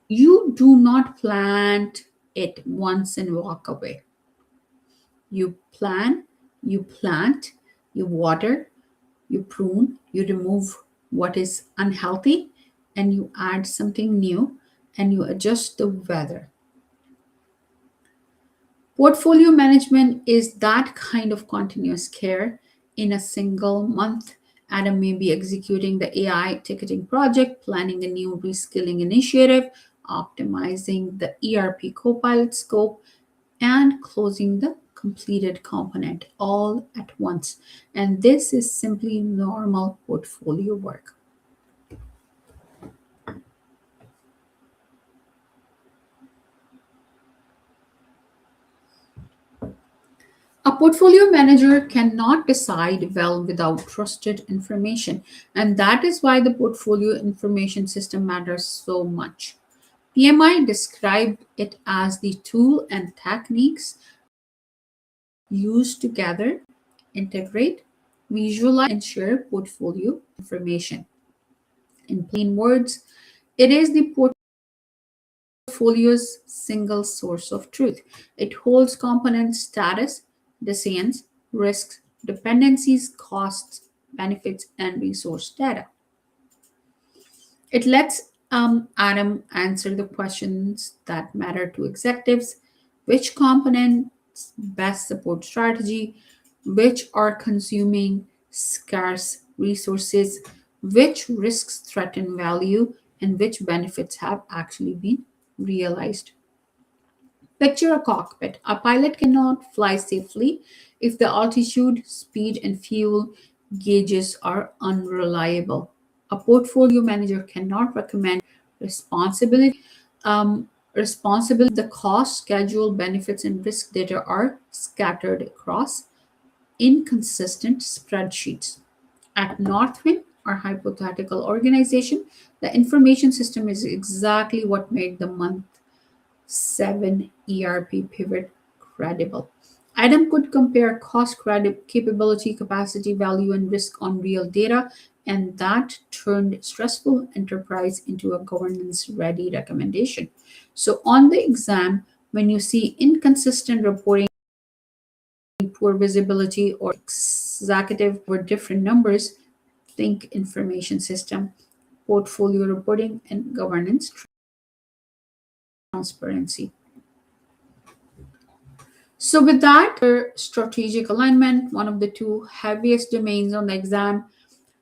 You do not plant it once and walk away. You plan, you plant, you water, you prune, you remove what is unhealthy, and you add something new, and you adjust the weather. Portfolio management is that kind of continuous care. In a single month, Adam may be executing the AI ticketing project, planning a new reskilling initiative, optimizing the ERP copilot scope, and closing the completed component all at once. And this is simply normal portfolio work. portfolio manager cannot decide well without trusted information, and that is why the portfolio information system matters so much. PMI described it as the tool and techniques used to gather, integrate, visualize, and share portfolio information. In plain words, it is the portfolio's single source of truth. It holds component status, decisions, risks, dependencies, costs, benefits, and resource data. It lets Adam answer the questions that matter to executives: which components best support strategy, which are consuming scarce resources, which risks threaten value, and which benefits have actually been realized. Picture a cockpit. A pilot cannot fly safely if the altitude, speed, and fuel gauges are unreliable. A portfolio manager cannot recommend responsibility. Responsibility, the cost, schedule, benefits, and risk data are scattered across inconsistent spreadsheets. At Northwind, our hypothetical organization, the information system is exactly what made the month 7 ERP pivot credible. Adam could compare cost, capability, capacity, value, and risk on real data, and that turned stressful enterprise into a governance ready recommendation. So, on the exam, when you see inconsistent reporting, poor visibility, or executive or different numbers, think information system, portfolio reporting, and governance transparency. So, with that, strategic alignment, one of the two heaviest domains on the exam.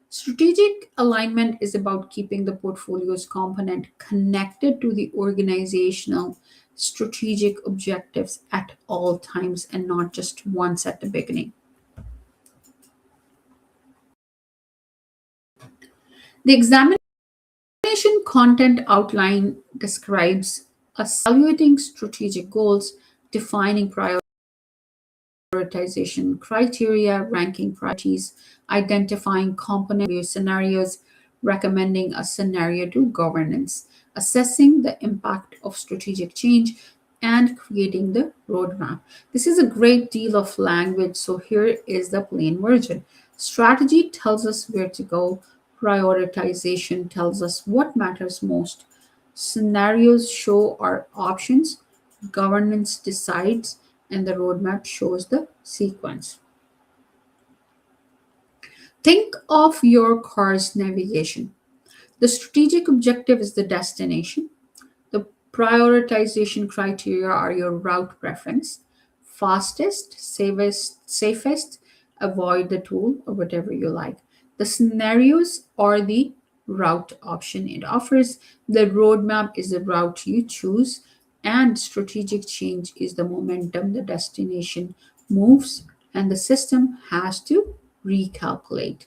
Strategic alignment is about keeping the portfolio's component connected to the organizational strategic objectives at all times and not just once at the beginning. The examination content outline describes evaluating strategic goals, defining prioritization criteria, ranking priorities, identifying component view scenarios, recommending a scenario to governance, assessing the impact of strategic change, and creating the roadmap. This is a great deal of language, so here is the plain version. Strategy tells us where to go, prioritization tells us what matters most, scenarios show our options, governance decides, and the roadmap shows the sequence. Think of your car's navigation. The strategic objective is the destination. The prioritization criteria are your route preference. Fastest, safest, avoid the tool or whatever you like. The scenarios are the route option it offers. The roadmap is the route you choose. And strategic change is the momentum the destination moves and the system has to recalculate.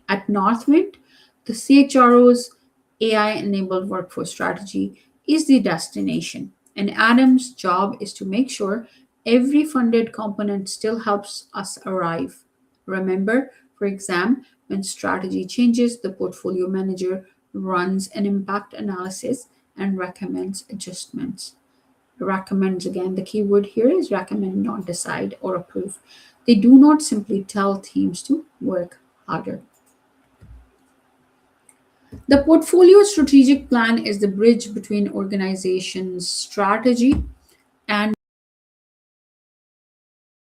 At Northwind, the CHRO's AI enabled workforce strategy is the destination, and Adam's job is to make sure every funded component still helps us arrive. Remember, for exam, when strategy changes, the portfolio manager runs an impact analysis and recommends adjustments. Recommends, again, the key word here is recommend, not decide or approve. They do not simply tell teams to work harder. The portfolio strategic plan is the bridge between organization's strategy and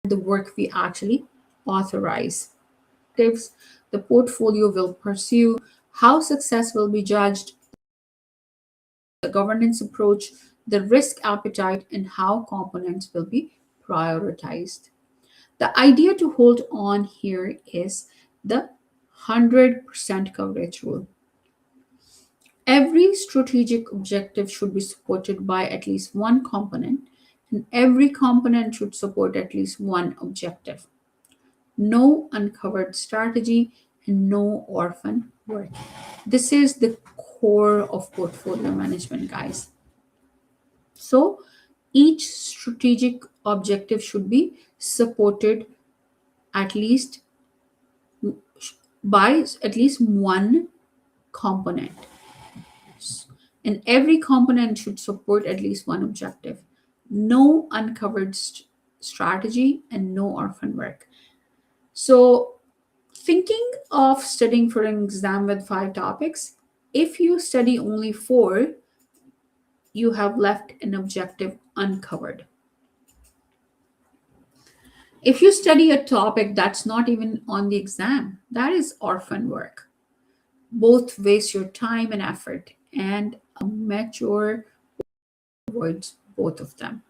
the work we actually authorize. The portfolio will pursue, how success will be judged, the governance approach, the risk appetite, and how components will be prioritized. The idea to hold on here is the 100% coverage rule. Every strategic objective should be supported by at least one component, and every component should support at least one objective. No uncovered strategy and no orphan work. This is the core of portfolio management, guys. So each strategic objective should be supported at least by at least one component, and every component should support at least one objective. No uncovered strategy and no orphan work. So, thinking of studying for an exam with 5 topics, if you study only 4, you have left an objective uncovered. If you study a topic that's not even on the exam, that is orphan work. Both waste your time and effort, and a mature avoids both of them.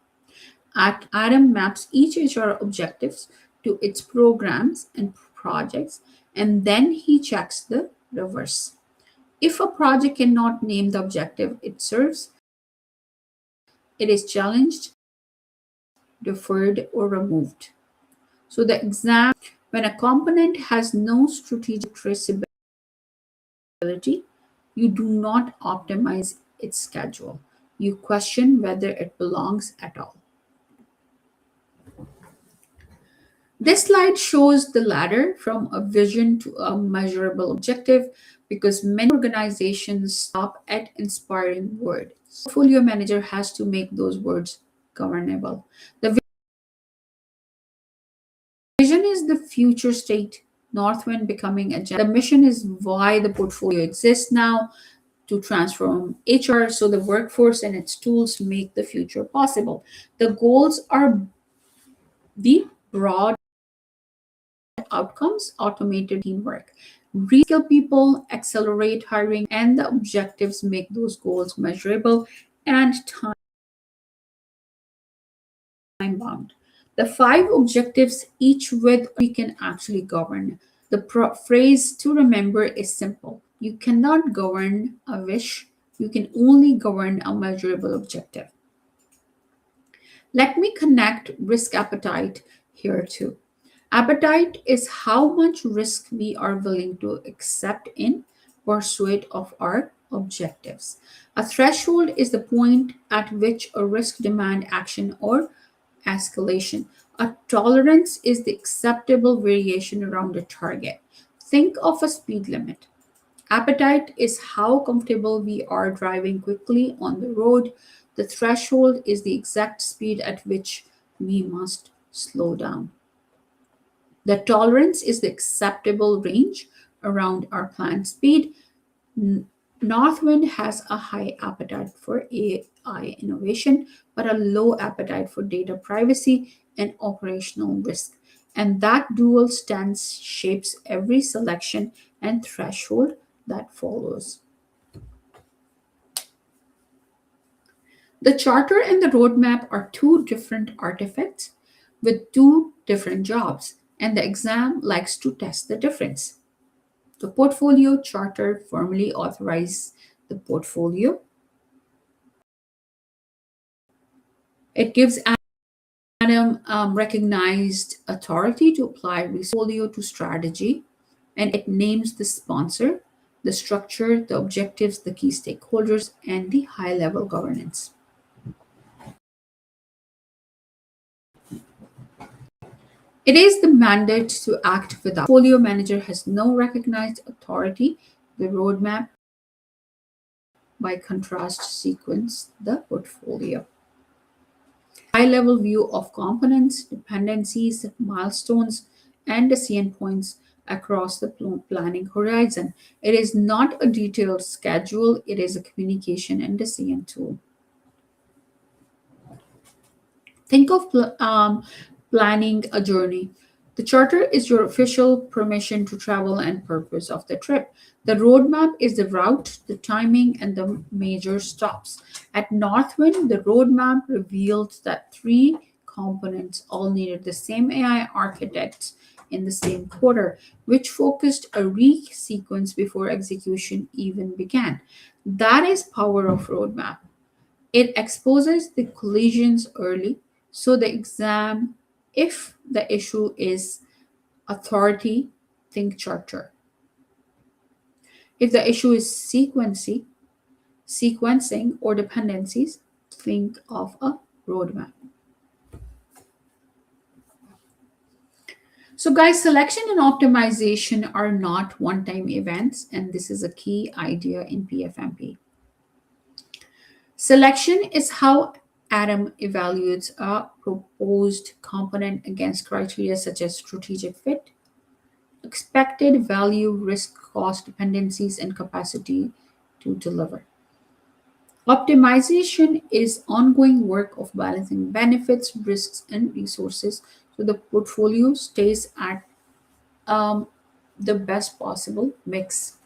Adam maps each HR objectives to its programs and projects, and then he checks the reverse. If a project cannot name the objective it serves, it is challenged, deferred, or removed. So the exam, when a component has no strategic traceability, you do not optimize its schedule. You question whether it belongs at all. This slide shows the ladder from a vision to a measurable objective because many organizations stop at inspiring words. Portfolio manager has to make those words governable. The vision is the future state, Northwind becoming agenda. The mission is why the portfolio exists now, to transform HR so the workforce and its tools make the future possible. The goals are the broad outcomes, automated teamwork, reskill people, accelerate hiring, and the objectives make those goals measurable and time bound. The 5 objectives, each with we can actually govern. The phrase to remember is simple. You cannot govern a wish, you can only govern a measurable objective. Let me connect risk appetite here too. Appetite is how much risk we are willing to accept in pursuit of our objectives. A threshold is the point at which a risk demand action or escalation. A tolerance is the acceptable variation around a target. Think of a speed limit. Appetite is how comfortable we are driving quickly on the road. The threshold is the exact speed at which we must slow down. The tolerance is the acceptable range around our planned speed. Northwind has a high appetite for AI innovation, but a low appetite for data privacy and operational risk. And that dual stance shapes every selection and threshold that follows. The charter and the roadmap are 2 different artifacts with 2 different jobs, and the exam likes to test the difference. The portfolio charter formally authorizes the portfolio. It gives Adam recognized authority to apply portfolio to strategy, and it names the sponsor, the structure, the objectives, the key stakeholders, and the high level governance. It is the mandate to act without. Portfolio manager has no recognized authority. The roadmap, by contrast, sequence the portfolio. High level view of components, dependencies, milestones, and decision points across the planning horizon. It is not a detailed schedule, it is a communication and decision tool. Think of planning a journey. The charter is your official permission to travel and purpose of the trip. The roadmap is the route, the timing, and the major stops. At Northwind, the roadmap revealed that 3 components all needed the same AI architects in the same quarter, which focused a re-sequence before execution even began. That is power of roadmap. It exposes the collisions early, so the exam, if the issue is authority, think charter. If the issue is sequencing or dependencies, think of a roadmap. So, guys, selection and optimization are not one time events, and this is a key idea in PFMP. Selection is how Adam evaluates a proposed component against criteria such as strategic fit, expected value, risk, cost dependencies, and capacity to deliver. Optimization is ongoing work of balancing benefits, risks, and resources so the portfolio stays at um, the best possible mix.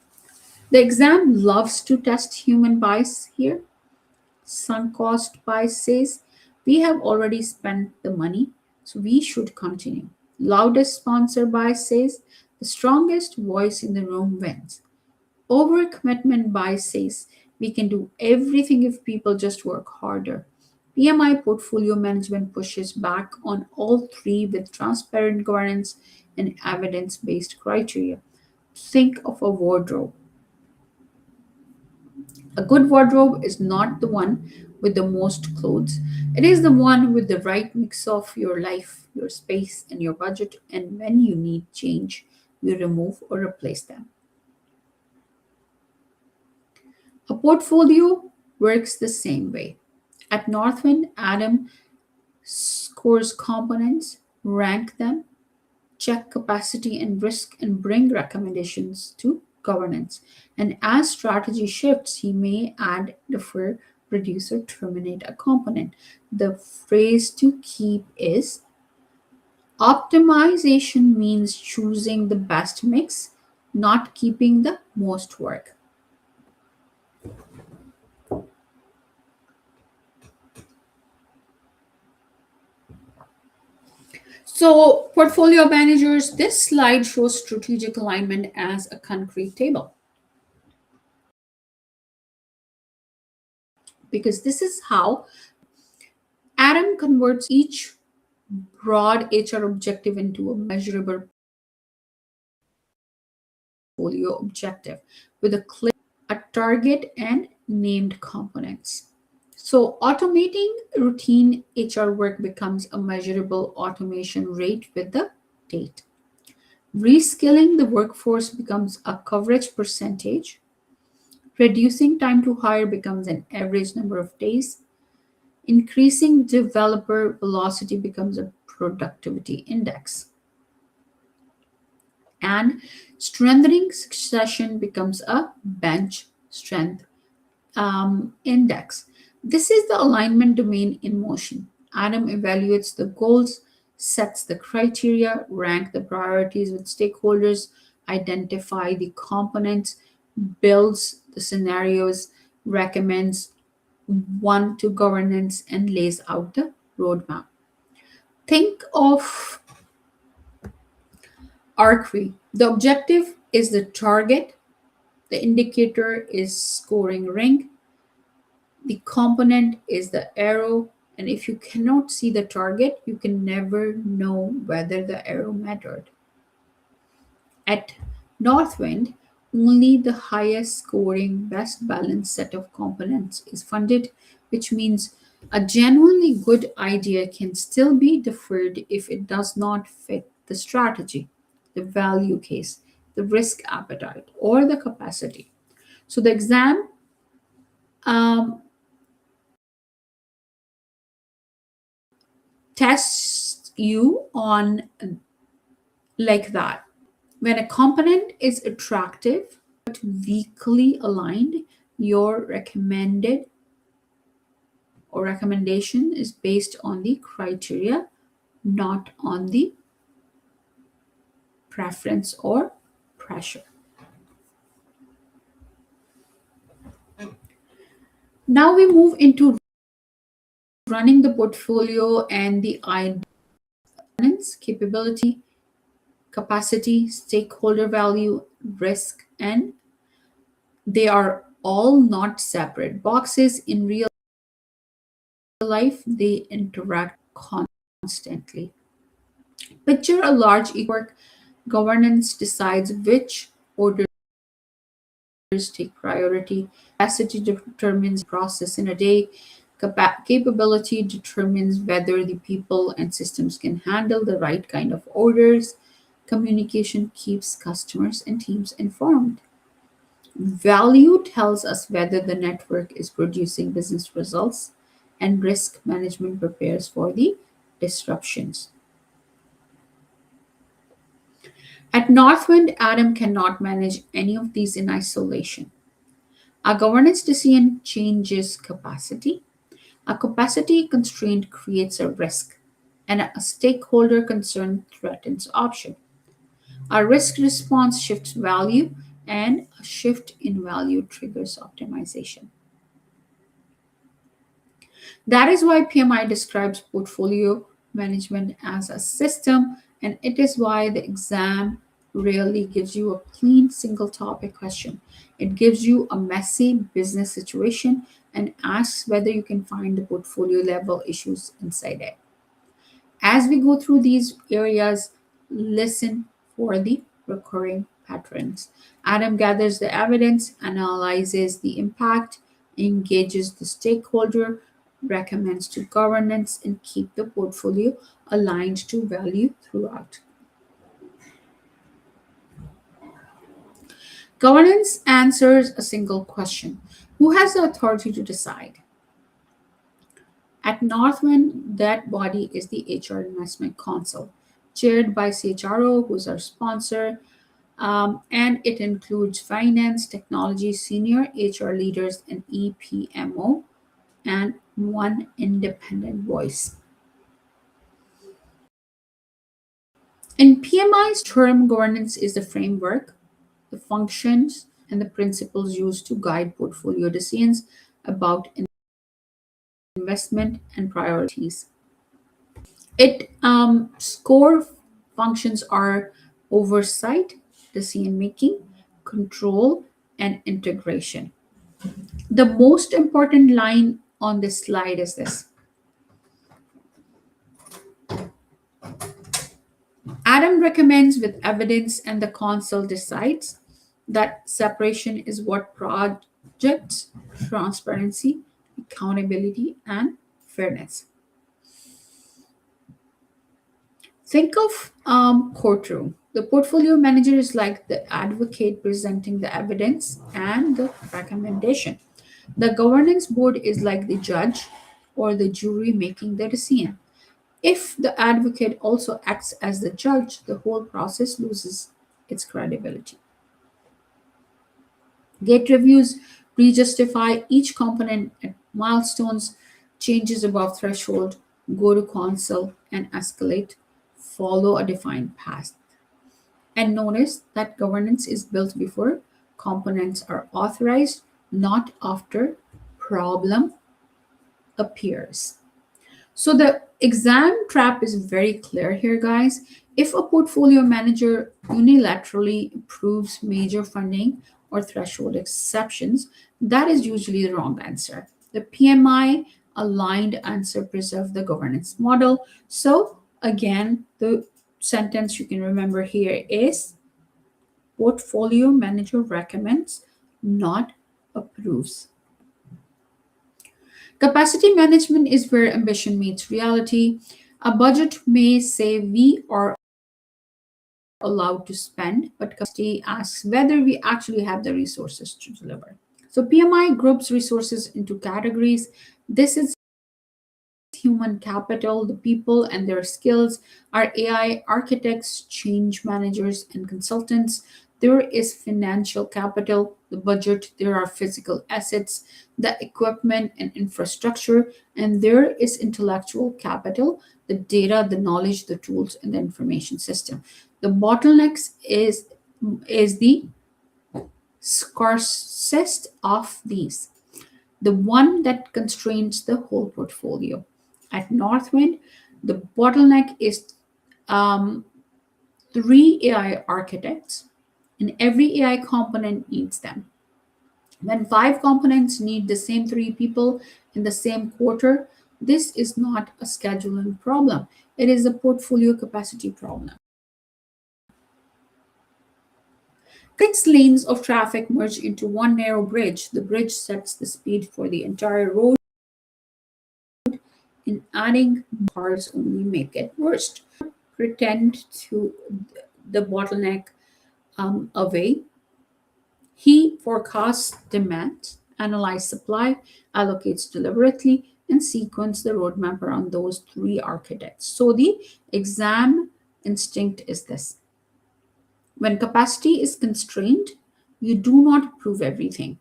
The exam loves to test human bias here. Sunk cost bias says we have already spent the money, so we should continue. Loudest sponsor bias says the strongest voice in the room wins. Overcommitment bias says we can do everything if people just work harder. PMI portfolio management pushes back on all three with transparent governance and evidence based criteria. Think of a wardrobe. A good wardrobe is not the one with the most clothes. It is the one with the right mix of your life, your space, and your budget. And when you need change, you remove or replace them. A portfolio works the same way. At Northwind, Adam scores components, rank them, check capacity and risk, and bring recommendations to governance. And as strategy shifts, he may add, defer, reduce, or terminate a component. The phrase to keep is optimization means choosing the best mix, not keeping the most work. So, portfolio managers, this slide shows strategic alignment as a concrete table because this is how Adam converts each broad HR objective into a measurable portfolio objective with a clear a target and named components. So automating routine HR work becomes a measurable automation rate with the date. Reskilling the workforce becomes a coverage percentage. Reducing time to hire becomes an average number of days. Increasing developer velocity becomes a productivity index. And strengthening succession becomes a bench strength index. This is the alignment domain in motion. Adam evaluates the goals, sets the criteria, rank the priorities with stakeholders, identify the components, builds the scenarios, recommends one to governance, and lays out the roadmap. Think of archery. The objective is the target, the indicator is scoring ring, the component is the arrow, and if you cannot see the target, you can never know whether the arrow mattered. At Northwind, only the highest scoring, best balanced set of components is funded, which means a genuinely good idea can still be deferred if it does not fit the strategy, the value case, the risk appetite, or the capacity. So the exam um, tests you on like that. When a component is attractive but weakly aligned, your recommended or recommendation is based on the criteria, not on the preference or pressure. Now we move into running the portfolio and the identity, capability, capacity, stakeholder value, risk, and they are all not separate boxes in real life, they interact constantly. Picture a large work governance decides which orders take priority, capacity determines process in a day, capability determines whether the people and systems can handle the right kind of orders, Communication keeps customers and teams informed. Value tells us whether the network is producing business results, and risk management prepares for the disruptions. At Northwind, Adam cannot manage any of these in isolation. A governance decision changes capacity. A capacity constraint creates a risk, and a stakeholder concern threatens option. A risk response shifts value, and a shift in value triggers optimization. That is why PMI describes portfolio management as a system, and it is why the exam rarely gives you a clean single topic question. It gives you a messy business situation and asks whether you can find the portfolio level issues inside it. As we go through these areas, listen for the recurring patterns. Adam gathers the evidence, analyzes the impact, engages the stakeholder, recommends to governance, and keep the portfolio aligned to value throughout. Governance answers a single question: who has the authority to decide? At Northwind, that body is the HR Investment Council, chaired by CHRO, who's our sponsor, and it includes finance, technology, senior HR leaders, and EPMO, and one independent voice. In PMI's term, governance is the framework, the functions, and the principles used to guide portfolio decisions about investment and priorities. It score functions are oversight, decision making, control, and integration. The most important line on this slide is this: Adam recommends with evidence, and the council decides. That separation is what projects transparency, accountability, and fairness. Think of courtroom. The portfolio manager is like the advocate presenting the evidence and the recommendation. The governance board is like the judge or the jury making the decision. If the advocate also acts as the judge, the whole process loses its credibility. Gate reviews pre-justify each component at milestones, changes above threshold, go to council and escalate, follow a defined path. And notice that governance is built before components are authorized, not after problem appears. So the exam trap is very clear here, guys. If a portfolio manager unilaterally approves major funding or threshold exceptions, that is usually the wrong answer. The PMI aligned answer preserve the governance model. So again, the sentence you can remember here is portfolio manager recommends, not approves. Capacity management is where ambition meets reality. A budget may say we are allowed to spend, but capacity asks whether we actually have the resources to deliver. So PMI groups resources into categories. This is human capital, the people and their skills, are AI architects, change managers, and consultants. There is financial capital, the budget, there are physical assets, the equipment and infrastructure, and there is intellectual capital, the data, the knowledge, the tools, and the information system. The bottlenecks is the scarcest of these, the one that constrains the whole portfolio. At Northwind, the bottleneck is um, three AI architects, and every AI component needs them. When five components need the same three people in the same quarter, this is not a scheduling problem. It is a portfolio capacity problem. 6 lanes of traffic merge into one narrow bridge. The bridge sets the speed for the entire road, and adding cars only make it worse. Pretend to the bottleneck away. He forecasts demand, analyzes supply, allocates deliberately, and sequence the roadmap around those three architects. So the exam instinct is this: when capacity is constrained, you do not prove everything.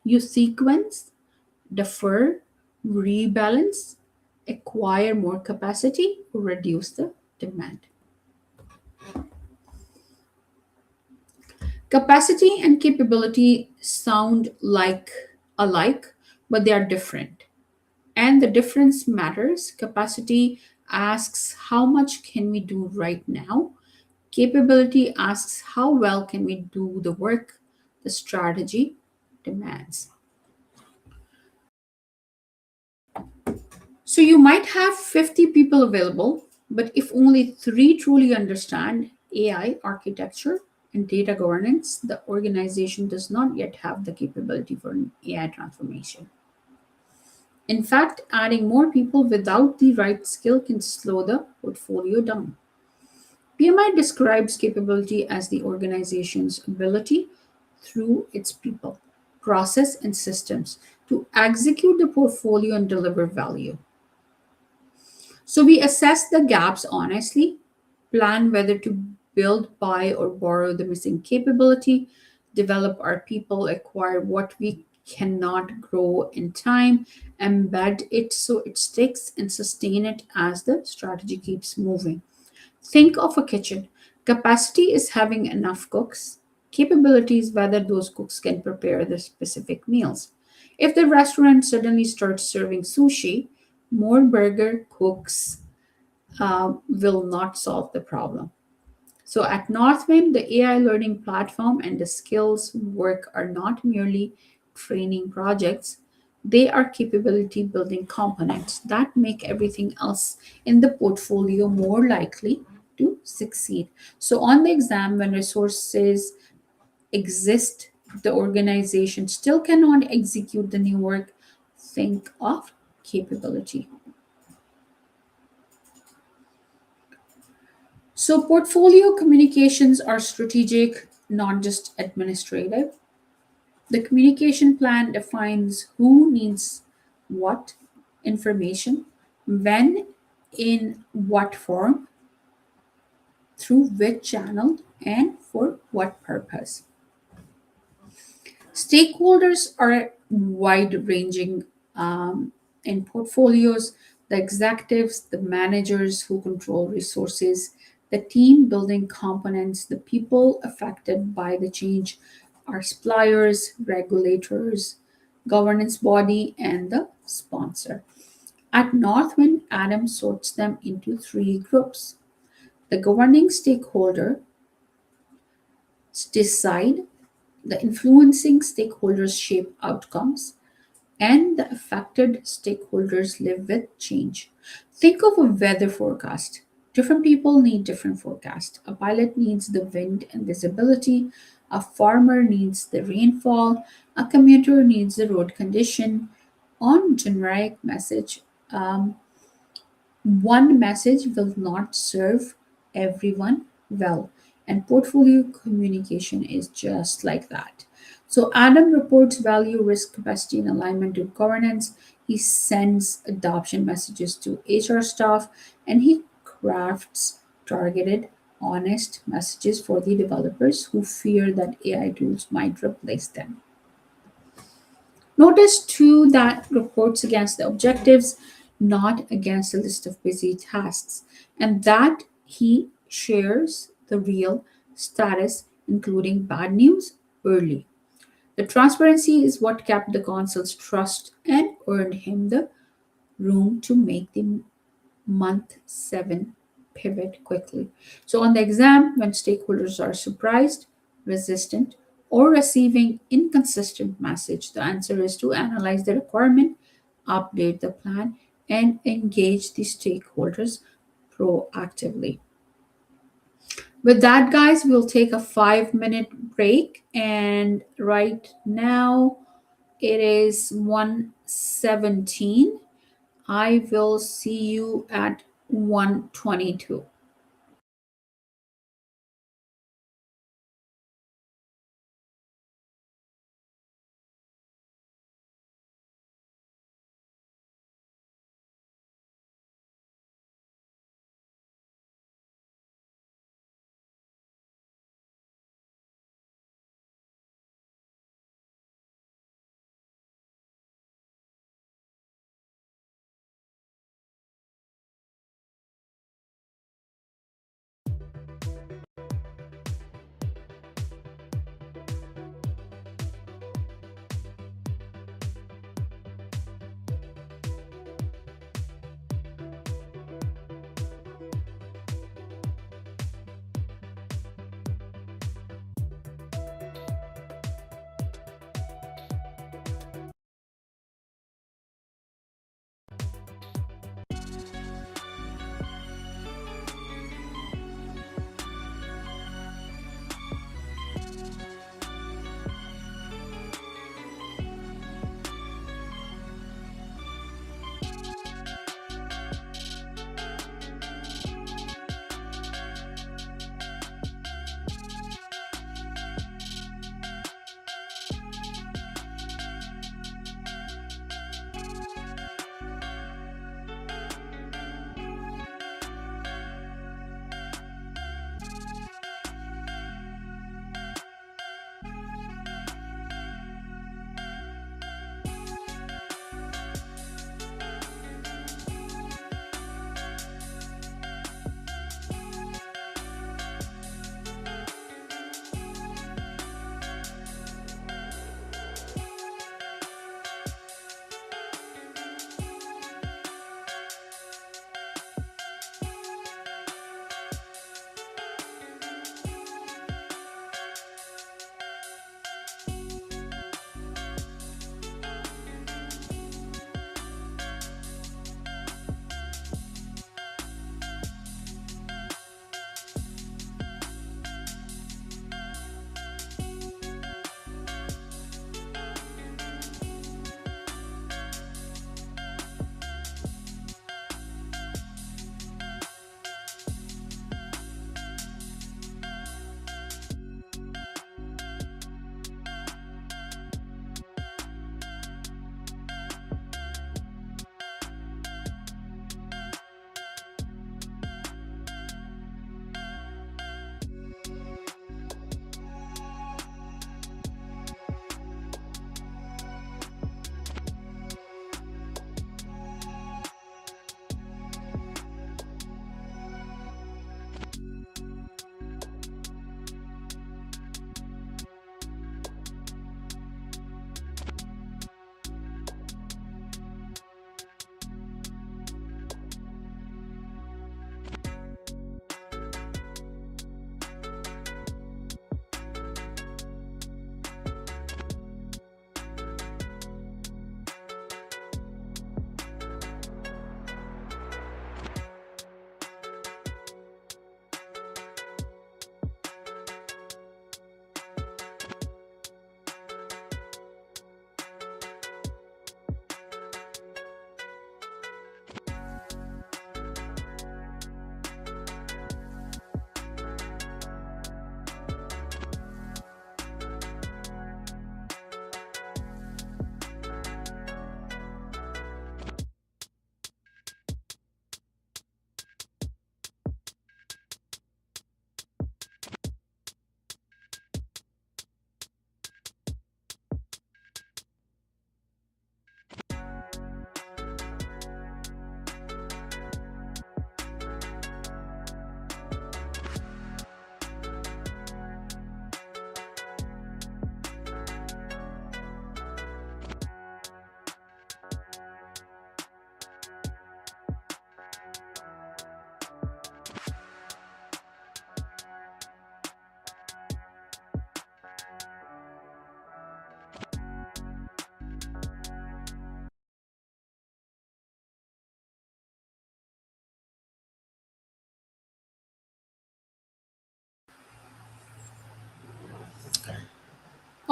You sequence, defer, rebalance, acquire more capacity, reduce the demand. Capacity and capability sound like alike, but they are different. And the difference matters. Capacity asks, how much can we do right now? Capability asks, how well can we do the work the strategy demands? So you might have 50 people available, but if only three truly understand AI architecture and data governance, the organization does not yet have the capability for an AI transformation. In fact, adding more people without the right skill can slow the portfolio down. PMI describes capability as the organization's ability through its people, process, and systems to execute the portfolio and deliver value. So we assess the gaps honestly, plan whether to build, buy, or borrow the missing capability, develop our people, acquire what we cannot grow in time, embed it so it sticks, and sustain it as the strategy keeps moving. Think of a kitchen. Capacity is having enough cooks. Capability is whether those cooks can prepare the specific meals. If the restaurant suddenly starts serving sushi, more burger cooks will not solve the problem. So at Northwind, the AI learning platform and the skills work are not merely training projects, they are capability building components that make everything else in the portfolio more likely to succeed. So on the exam, when resources exist, the organization still cannot execute the new work. Think of capability. So, portfolio communications are strategic, not just administrative. The communication plan defines who needs what information, when, in what form, through which channel, and for what purpose. Stakeholders are wide ranging in portfolios: the executives, the managers who control resources, the team building components, the people affected by the change are suppliers, regulators, governance body, and the sponsor. At Northwind, Adam sorts them into three groups. The governing stakeholder decide, the influencing stakeholders shape outcomes, and the affected stakeholders live with change. Think of a weather forecast. Different people need different forecasts. A pilot needs the wind and visibility. A farmer needs the rainfall. A commuter needs the road condition. On generic message, one message will not serve everyone well, and portfolio communication is just like that. So, Adam reports value, risk, capacity, and alignment to governance. He sends adoption messages to HR staff, and he crafts targeted, honest messages for the developers who fear that AI tools might replace them. Notice too that reports against the objectives, not against a list of busy tasks, and that he shares the real status, including bad news, early. The transparency is what kept the consul's trust and earned him the room to make the month 7 pivot quickly. So, on the exam, when stakeholders are surprised, resistant, or receiving inconsistent message, the answer is to analyze the requirement, update the plan, and engage the stakeholders proactively. With that, guys, we'll take a 5-minute break. And right now it is 1:17. I will see you at 1:22.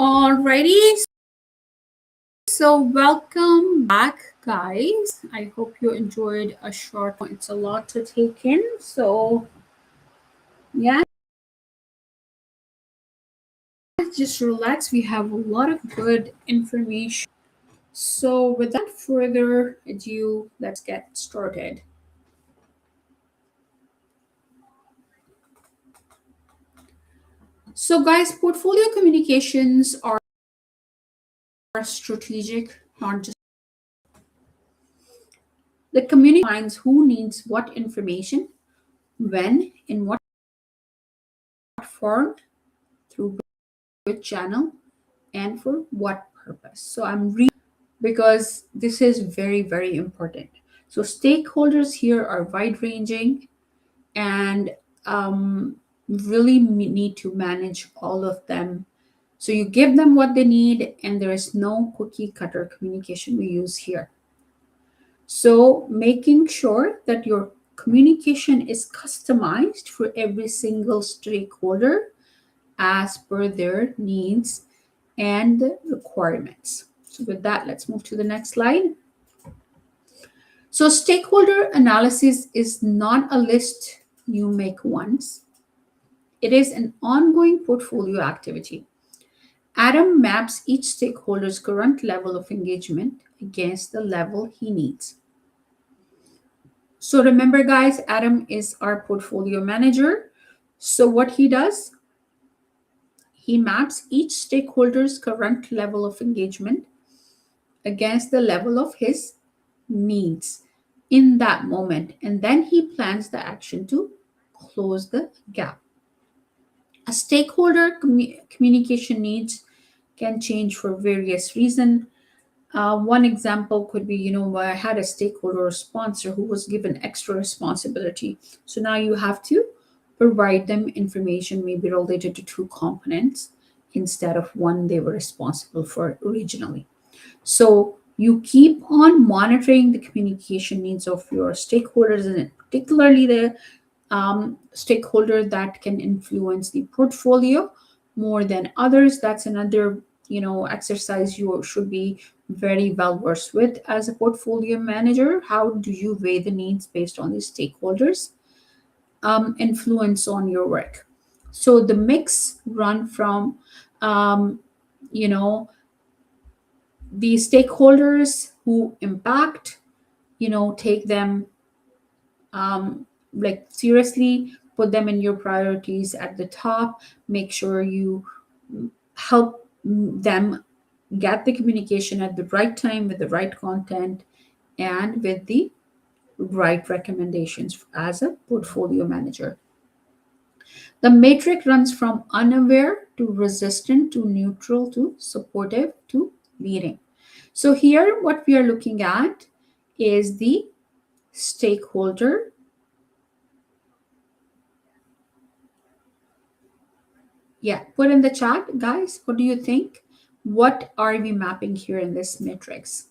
Alrighty, so welcome back, guys. I hope you enjoyed a short one. It's a lot to take in, so yeah, just relax. We have a lot of good information. So, without further ado, let's get started. So, guys, portfolio communications are strategic, not just the community finds who needs what information, when, in what form, through which channel, and for what purpose. So, I'm reading because this is very, very important. So, stakeholders here are wide ranging and really need to manage all of them. So you give them what they need, and there is no cookie cutter communication we use here. So making sure that your communication is customized for every single stakeholder as per their needs and requirements. So with that, let's move to the next slide. So stakeholder analysis is not a list you make once. It is an ongoing portfolio activity. Adam maps each stakeholder's current level of engagement against the level he needs. So remember, guys, Adam is our portfolio manager. So what he does, he maps each stakeholder's current level of engagement against the level of his needs in that moment. And then he plans the action to close the gap. A stakeholder communication needs can change for various reasons. One example could be, I had a stakeholder or sponsor who was given extra responsibility. So now you have to provide them information maybe related to two components instead of one they were responsible for originally. So you keep on monitoring the communication needs of your stakeholders, and particularly the stakeholder that can influence the portfolio more than others. That's another exercise you should be very well versed with as a portfolio manager. How do you weigh the needs based on the stakeholders influence on your work? So the mix run from you know the stakeholders who impact, take them like seriously, put them in your priorities at the top. Make sure you help them get the communication at the right time with the right content and with the right recommendations as a portfolio manager. The matrix runs from unaware to resistant to neutral to supportive to leading. So here what we are looking at is the stakeholder. Yeah, put in the chat, guys. What do you think? What are we mapping here in this matrix?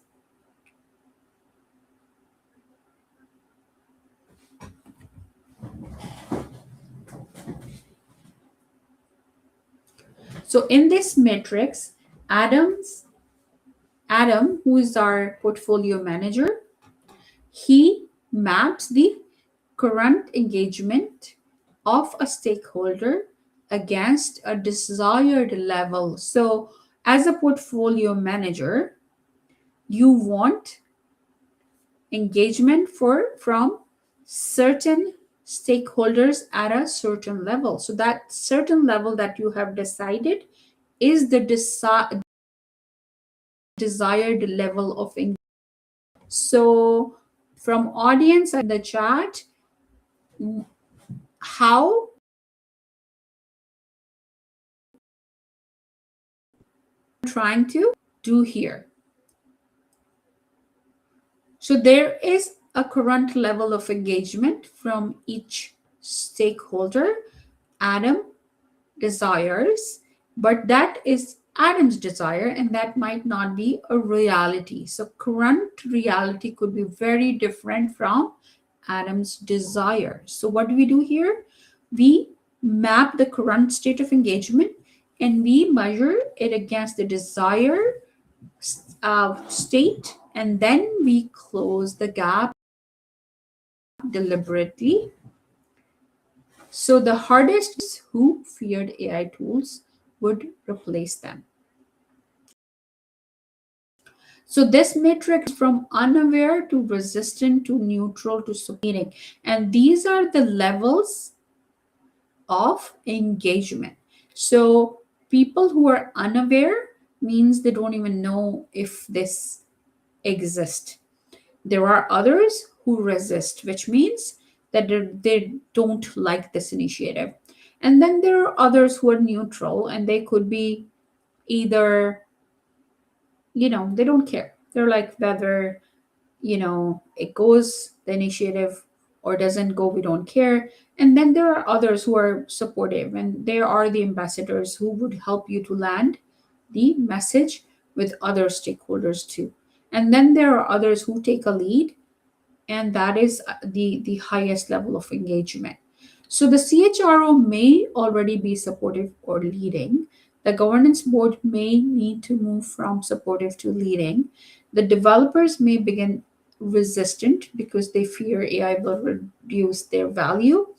So in this matrix, Adam, who is our portfolio manager, he maps the current engagement of a stakeholder against a desired level. So as a portfolio manager, you want engagement from certain stakeholders at a certain level. So that certain level that you have decided is the desired level of engagement. So from audience and the chat, how trying to do here. So there is a current level of engagement from each stakeholder Adam desires, but that is Adam's desire, and that might not be a reality. So current reality could be very different from Adam's desire. So what do we do here? We map the current state of engagement and we measure it against the desired state, and then we close the gap deliberately. So the hardest is who feared AI tools would replace them. So this matrix from unaware to resistant to neutral to supporting, and these are the levels of engagement. So people who are unaware means they don't even know if this exists. There are others who resist, which means that they don't like this initiative. And then there are others who are neutral, and they could be either, they don't care. They're like whether, it goes, the initiative, or doesn't go, we don't care. And then there are others who are supportive, and they are the ambassadors who would help you to land the message with other stakeholders too. And then there are others who take a lead, and that is the highest level of engagement. So the CHRO may already be supportive or leading. The governance board may need to move from supportive to leading. The developers may begin resistant because they fear AI will reduce their value.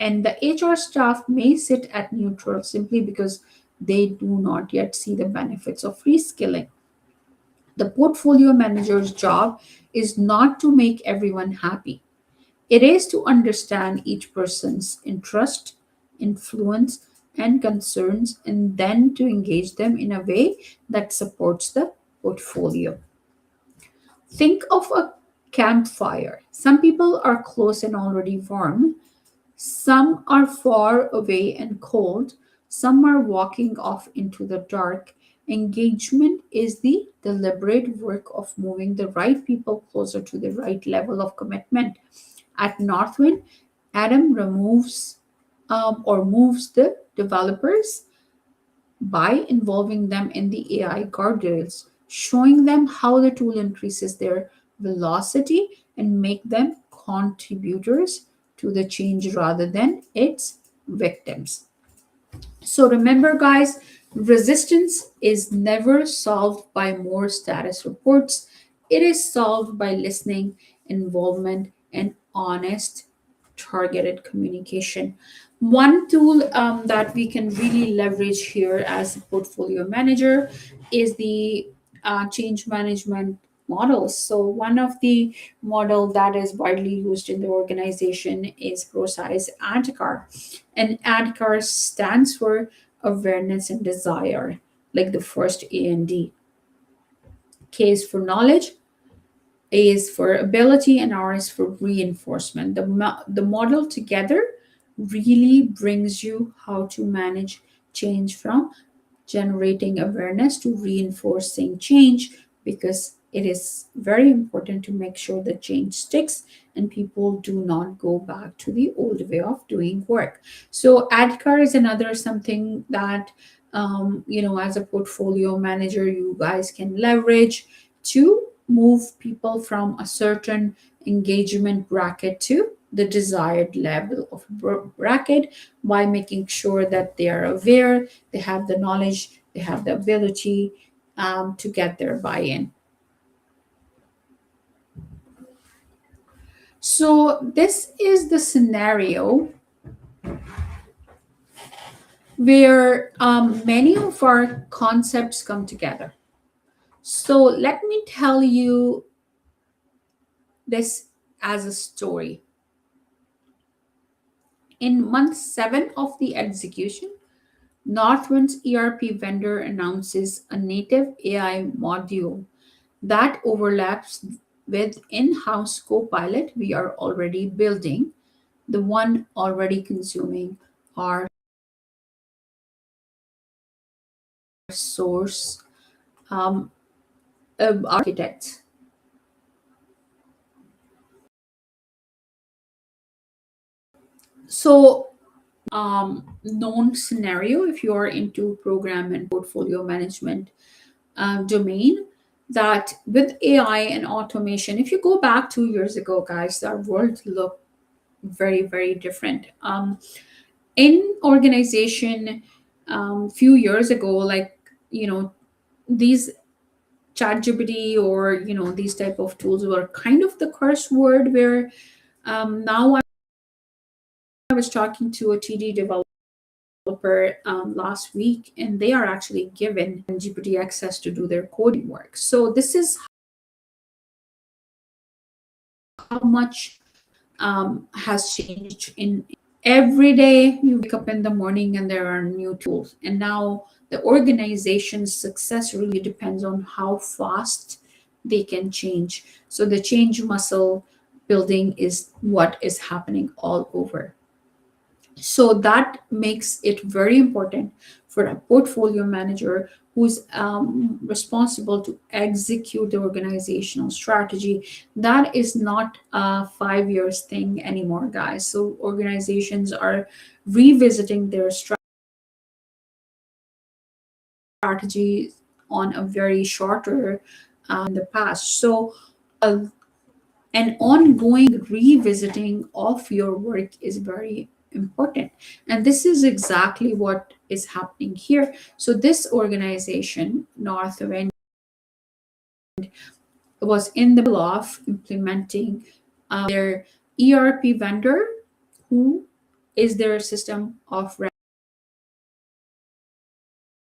And the HR staff may sit at neutral simply because they do not yet see the benefits of reskilling. The portfolio manager's job is not to make everyone happy. It is to understand each person's interest, influence, and concerns, and then to engage them in a way that supports the portfolio. Think of a campfire. Some people are close and already warm, some are far away and cold, some are walking off into the dark. Engagement is the deliberate work of moving the right people closer to the right level of commitment. At Northwind, Adam removes or moves the developers by involving them in the AI guardrails, showing them how the tool increases their velocity and make them contributors to the change rather than its victims. So remember, guys, resistance is never solved by more status reports. It is solved by listening, involvement, and honest, targeted communication. One tool that we can really leverage here as a portfolio manager is the change management models. So one of the model that is widely used in the organization is ProSize ADKAR. And ADKAR stands for awareness and desire, like the first A and D. K is for knowledge, A is for ability, and R is for reinforcement. The model together really brings you how to manage change from generating awareness to reinforcing change, because it is very important to make sure that change sticks and people do not go back to the old way of doing work. So ADKAR is another something that as a portfolio manager you guys can leverage to move people from a certain engagement bracket to the desired level of bracket by making sure that they are aware, they have the knowledge, they have the ability to get their buy-in. So this is the scenario where many of our concepts come together. So let me tell you this as a story. In month 7 of the execution, Northwind's ERP vendor announces a native AI module that overlaps with in-house Copilot we are already building, the one already consuming our source architects. So known scenario, if you are into program and portfolio management domain, that with AI and automation, if you go back 2 years ago, guys, our world looked very, very different. In organization, few years ago, like, these chat gpt or these type of tools were kind of the curse word, where now I was talking to a TD developer last week, and they are actually given GPT access to do their coding work. So this is how much has changed. In every day you wake up in the morning and there are new tools, and now the organization's success really depends on how fast they can change. So the change muscle building is what is happening all over. So that makes it very important for a portfolio manager who's responsible to execute the organizational strategy. That is not a 5 years thing anymore, guys. So organizations are revisiting their strategy on a very shorter in the past. So an ongoing revisiting of your work is very important, and this is exactly what is happening here. So this organization, Northwind, was in the middle of implementing their ERP vendor, who is their system of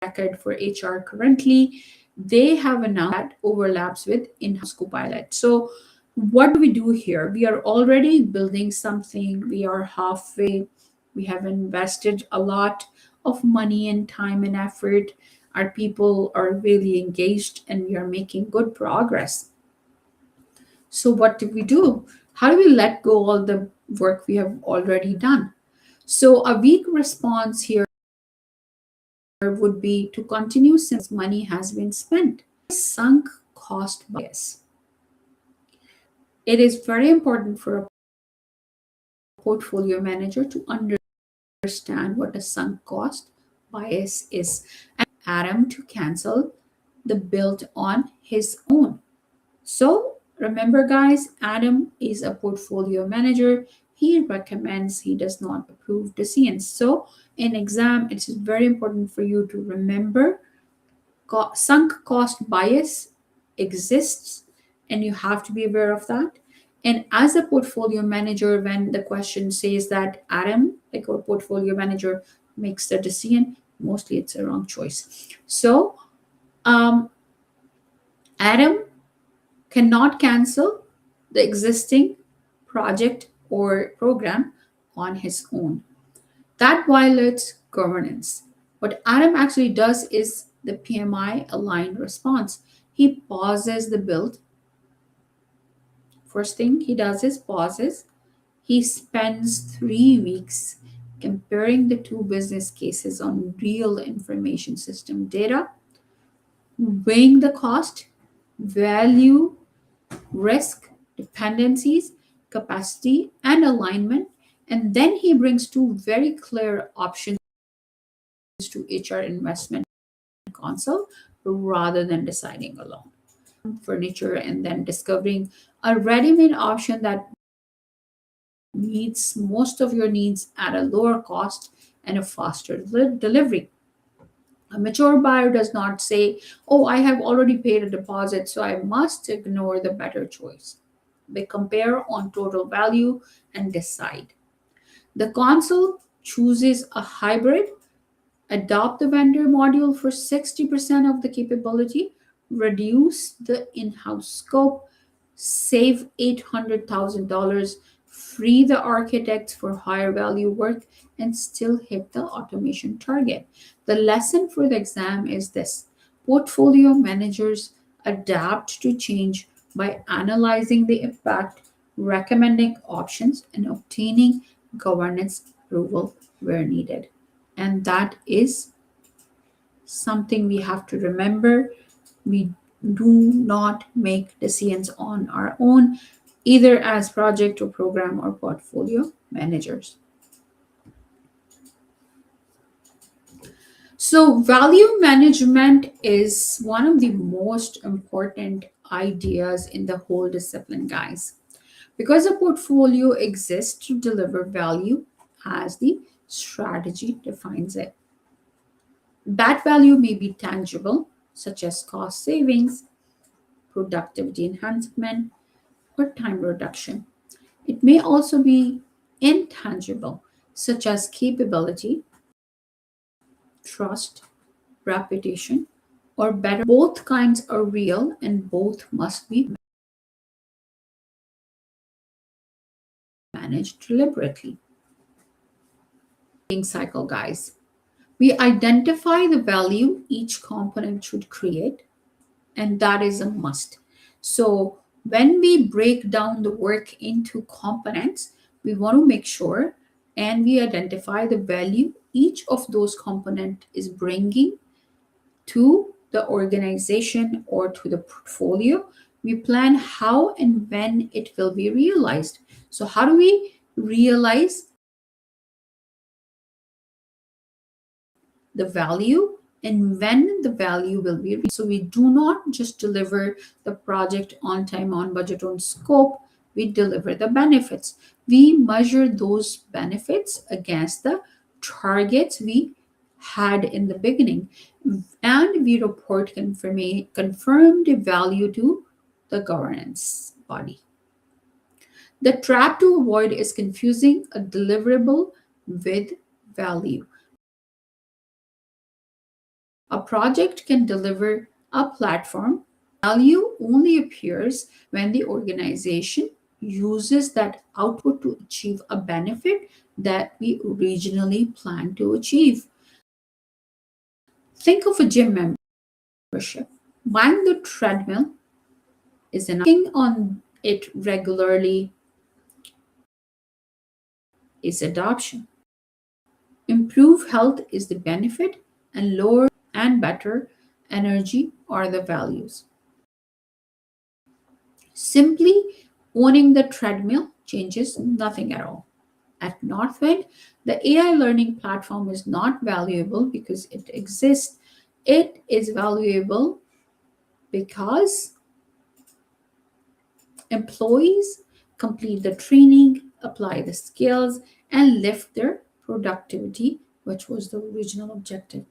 record for HR currently. They have announced that overlaps with in-house Copilot. So what do we do here? We are already building something. We are halfway. We have invested a lot of money and time and effort. Our people are really engaged and we are making good progress. So what do we do? How do we let go all the work we have already done? So a weak response here would be to continue since money has been spent. Sunk cost bias. It is very important for a portfolio manager to understand what a sunk cost bias is, and Adam to cancel the build on his own. So remember, guys, Adam is a portfolio manager. He recommends, he does not approve decisions. So in exam, it's very important for you to remember sunk cost bias exists, and you have to be aware of that. And as a portfolio manager, when the question says that Adam, like our portfolio manager, makes the decision, mostly it's a wrong choice. So Adam cannot cancel the existing project or program on his own. That violates governance. What Adam actually does is the PMI aligned response. He pauses the build. First thing he does is pauses. He spends 3 weeks comparing the two business cases on real information system data, weighing the cost, value, risk, dependencies, capacity, and alignment. And then he brings two very clear options to HR investment console rather than deciding alone. Furniture and then discovering a ready-made option that meets most of your needs at a lower cost and a faster delivery. A mature buyer does not say, "Oh, I have already paid a deposit, so I must ignore the better choice." They compare on total value and decide. The console chooses a hybrid, adopt the vendor module for 60% of the capability, reduce the in house scope, save $800,000, free the architects for higher value work, and still hit the automation target. The lesson for the exam is this: portfolio managers adapt to change by analyzing the impact, recommending options, and obtaining governance approval where needed. And that is something we have to remember. We do not make decisions on our own, either as project or program or portfolio managers. So value management is one of the most important ideas in the whole discipline, guys, because a portfolio exists to deliver value as the strategy defines it. That value may be tangible, such as cost savings, productivity enhancement, or time reduction. It may also be intangible, such as capability, trust, reputation, or better. Both kinds are real and both must be managed deliberately. Cycle, guys. We identify the value each component should create, and that is a must. So when we break down the work into components, we want to make sure and we identify the value each of those component is bringing to the organization or to the portfolio. We plan how and when it will be realized. So how do we realize the value and when the value will be reached? So we do not just deliver the project on time, on budget, on scope. We deliver the benefits. We measure those benefits against the targets we had in the beginning, and we report confirmed value to the governance body. The trap to avoid is confusing a deliverable with value. A project can deliver a platform. Value only appears when the organization uses that output to achieve a benefit that we originally planned to achieve. Think of a gym membership. Buying the treadmill is enough. Working on it regularly is adoption. Improve health is the benefit, and lower and better energy are the values. Simply owning the treadmill changes nothing at all. At Northwind, the AI learning platform is not valuable because it exists. It is valuable because employees complete the training, apply the skills, and lift their productivity, which was the original objective.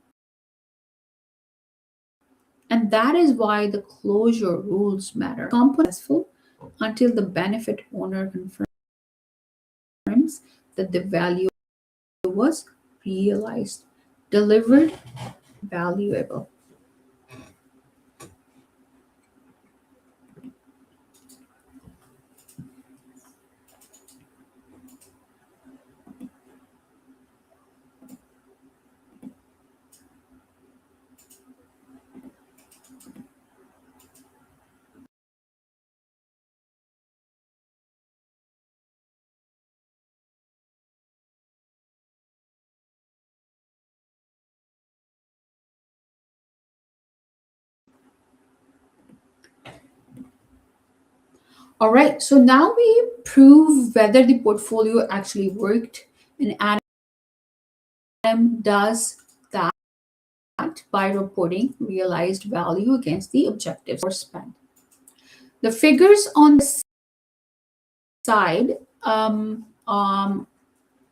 And that is why the closure rules matter. Component successful until the benefit owner confirms that the value was realized, delivered, valuable. All right, so now we prove whether the portfolio actually worked, and Adam does that by reporting realized value against the objectives or spend. The figures on the side,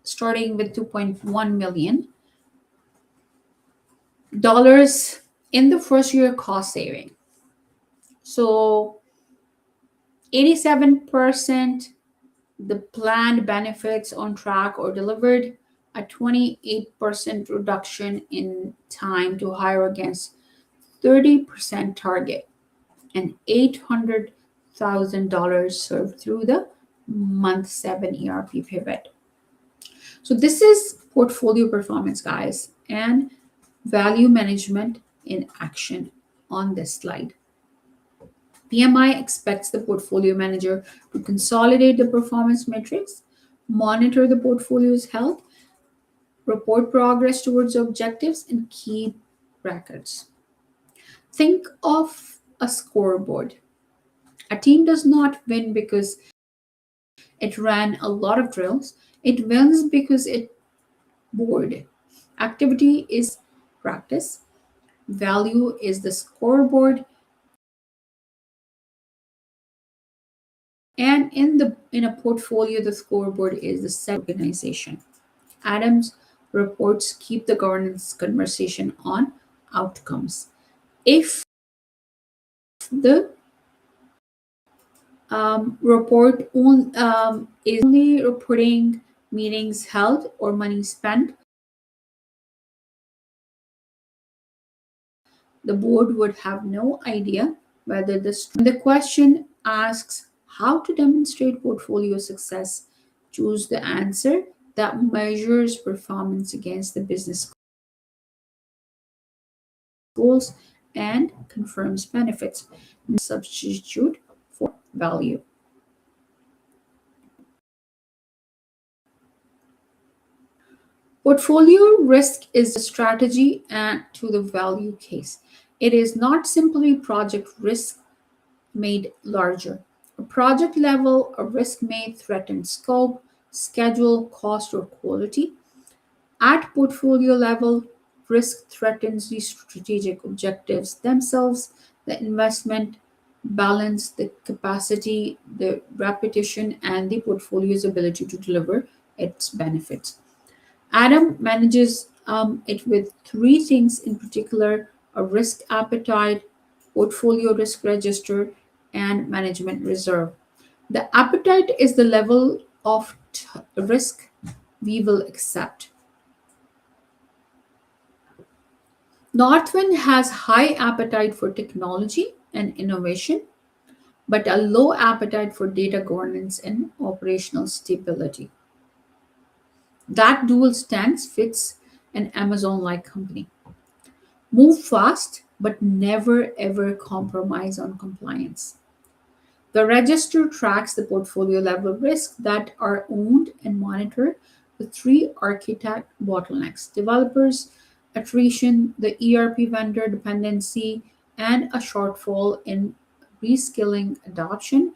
starting with $2.1 million in the first year cost saving. So 87% the planned benefits on track or delivered, a 28% reduction in time to hire against 30% target, and $800,000 served through the month 7 ERP pivot. So this is portfolio performance, guys, and value management in action on this slide. PMI expects the portfolio manager to consolidate the performance metrics, monitor the portfolio's health, report progress towards objectives, and keep records. Think of a scoreboard. A team does not win because it ran a lot of drills. It wins because it bored. Activity is practice. Value is the scoreboard. And in a portfolio, the scoreboard is the set organization. Adam's reports keep the governance conversation on outcomes. If the is only reporting meetings held or money spent, the board would have no idea whether the question asks how to demonstrate portfolio success, choose the answer that measures performance against the business goals and confirms benefits, substitute for value. Portfolio risk is the strategy and to the value case. It is not simply project risk made larger. A project level, a risk may threaten scope, schedule, cost, or quality. At portfolio level, risk threatens the strategic objectives themselves, the investment balance, the capacity, the repetition, and the portfolio's ability to deliver its benefits. Adam manages it with three things in particular: a risk appetite, portfolio risk register, and management reserve. The appetite is the level of risk we will accept. Northwind has high appetite for technology and innovation, but a low appetite for data governance and operational stability. That dual stance fits an Amazon like company. Move fast, but never ever compromise on compliance. The register tracks the portfolio level risks that are owned and monitored with three architect bottlenecks: developers, attrition, the ERP vendor dependency, and a shortfall in reskilling adoption.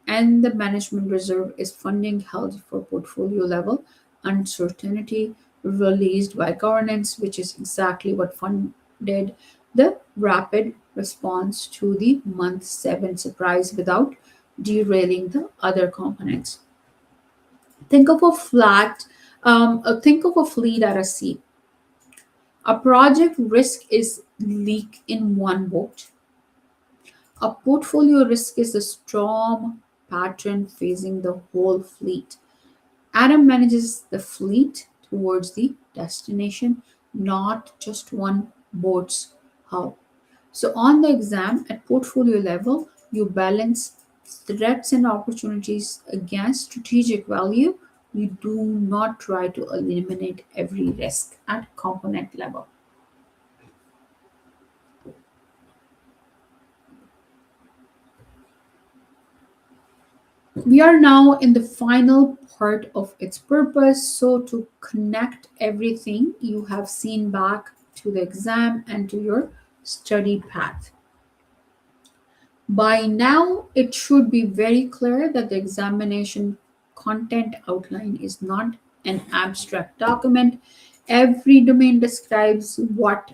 And the management reserve is funding held for portfolio level uncertainty released by governance, which is exactly what funded the rapid response to the month 7 surprise without derailing the other components. Think of a think of a fleet at a sea. A project risk is leak in one boat. A portfolio risk is the storm pattern facing the whole fleet. Adam manages the fleet towards the destination, not just one boat's hull. So, on the exam at portfolio level, you balance threats and opportunities against strategic value. You do not try to eliminate every risk at component level. We are now in the final part of its purpose. So, to connect everything you have seen back to the exam and to your study path. By now, it should be very clear that the examination content outline is not an abstract document. Every domain describes what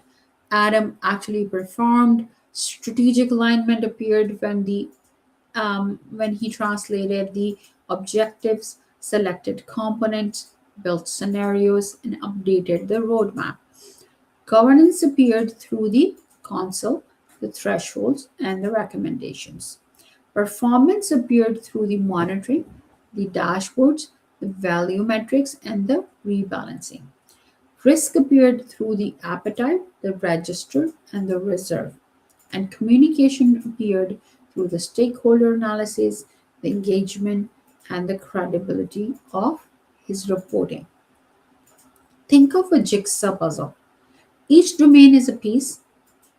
Adam actually performed. Strategic alignment appeared when he translated the objectives, selected components, built scenarios, and updated the roadmap. Governance appeared through the console, the thresholds, and the recommendations. Performance appeared through the monitoring, the dashboards, the value metrics, and the rebalancing. Risk appeared through the appetite, the register, and the reserve. And communication appeared through the stakeholder analysis, the engagement, and the credibility of his reporting. Think of a jigsaw puzzle. Each domain is a piece.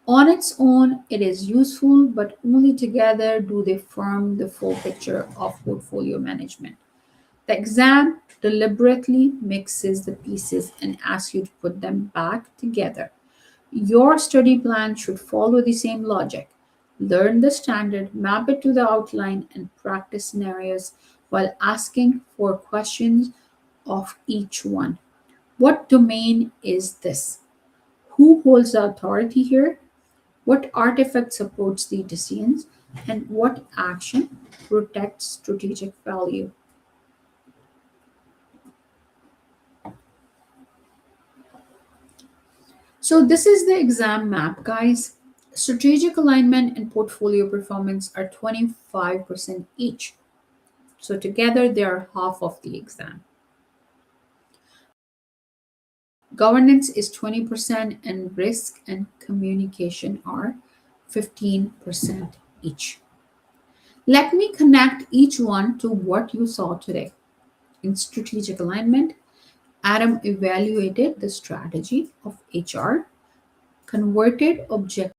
On its own, it is useful, but only together do they form the full picture of portfolio management. The exam deliberately mixes the pieces and asks you to put them back together. Your study plan should follow the same logic. Learn the standard, map it to the outline, and practice scenarios while asking for questions of each one. What domain is this? Who holds the authority here? What artifact supports the decisions? And what action protects strategic value? So this is the exam map, guys. Strategic alignment and portfolio performance are 25% each. So together they are half of the exam. Governance is 20% and risk and communication are 15% each. Let me connect each one to what you saw today. In strategic alignment, Adam evaluated the strategy of HR, converted objectives,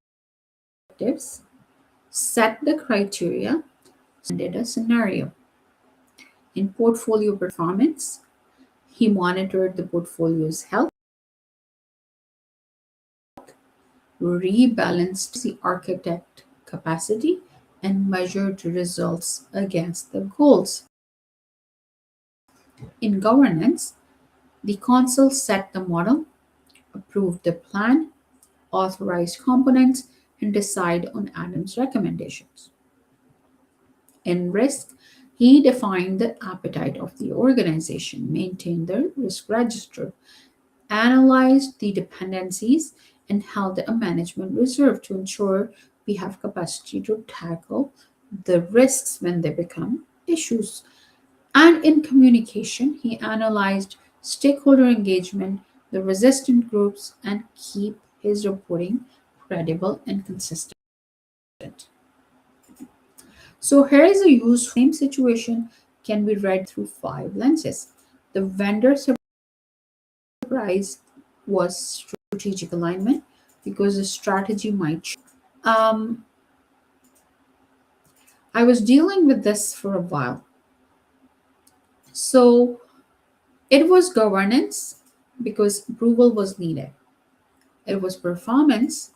set the criteria, and did a scenario. In portfolio performance, he monitored the portfolio's health, rebalanced the architect capacity, and measured results against the goals. In governance, the council set the model, approved the plan, authorized components, and decide on Adam's recommendations. In risk, he defined the appetite of the organization, maintained the risk register, analyzed the dependencies, and held a management reserve to ensure we have capacity to tackle the risks when they become issues. And in communication, he analyzed stakeholder engagement, the resistant groups, and keep his reporting credible and consistent. So here is a use same situation can be read through five lenses. The vendor surprise was strategic alignment because the strategy might change. I was dealing with this for a while. So it was governance because approval was needed. It was performance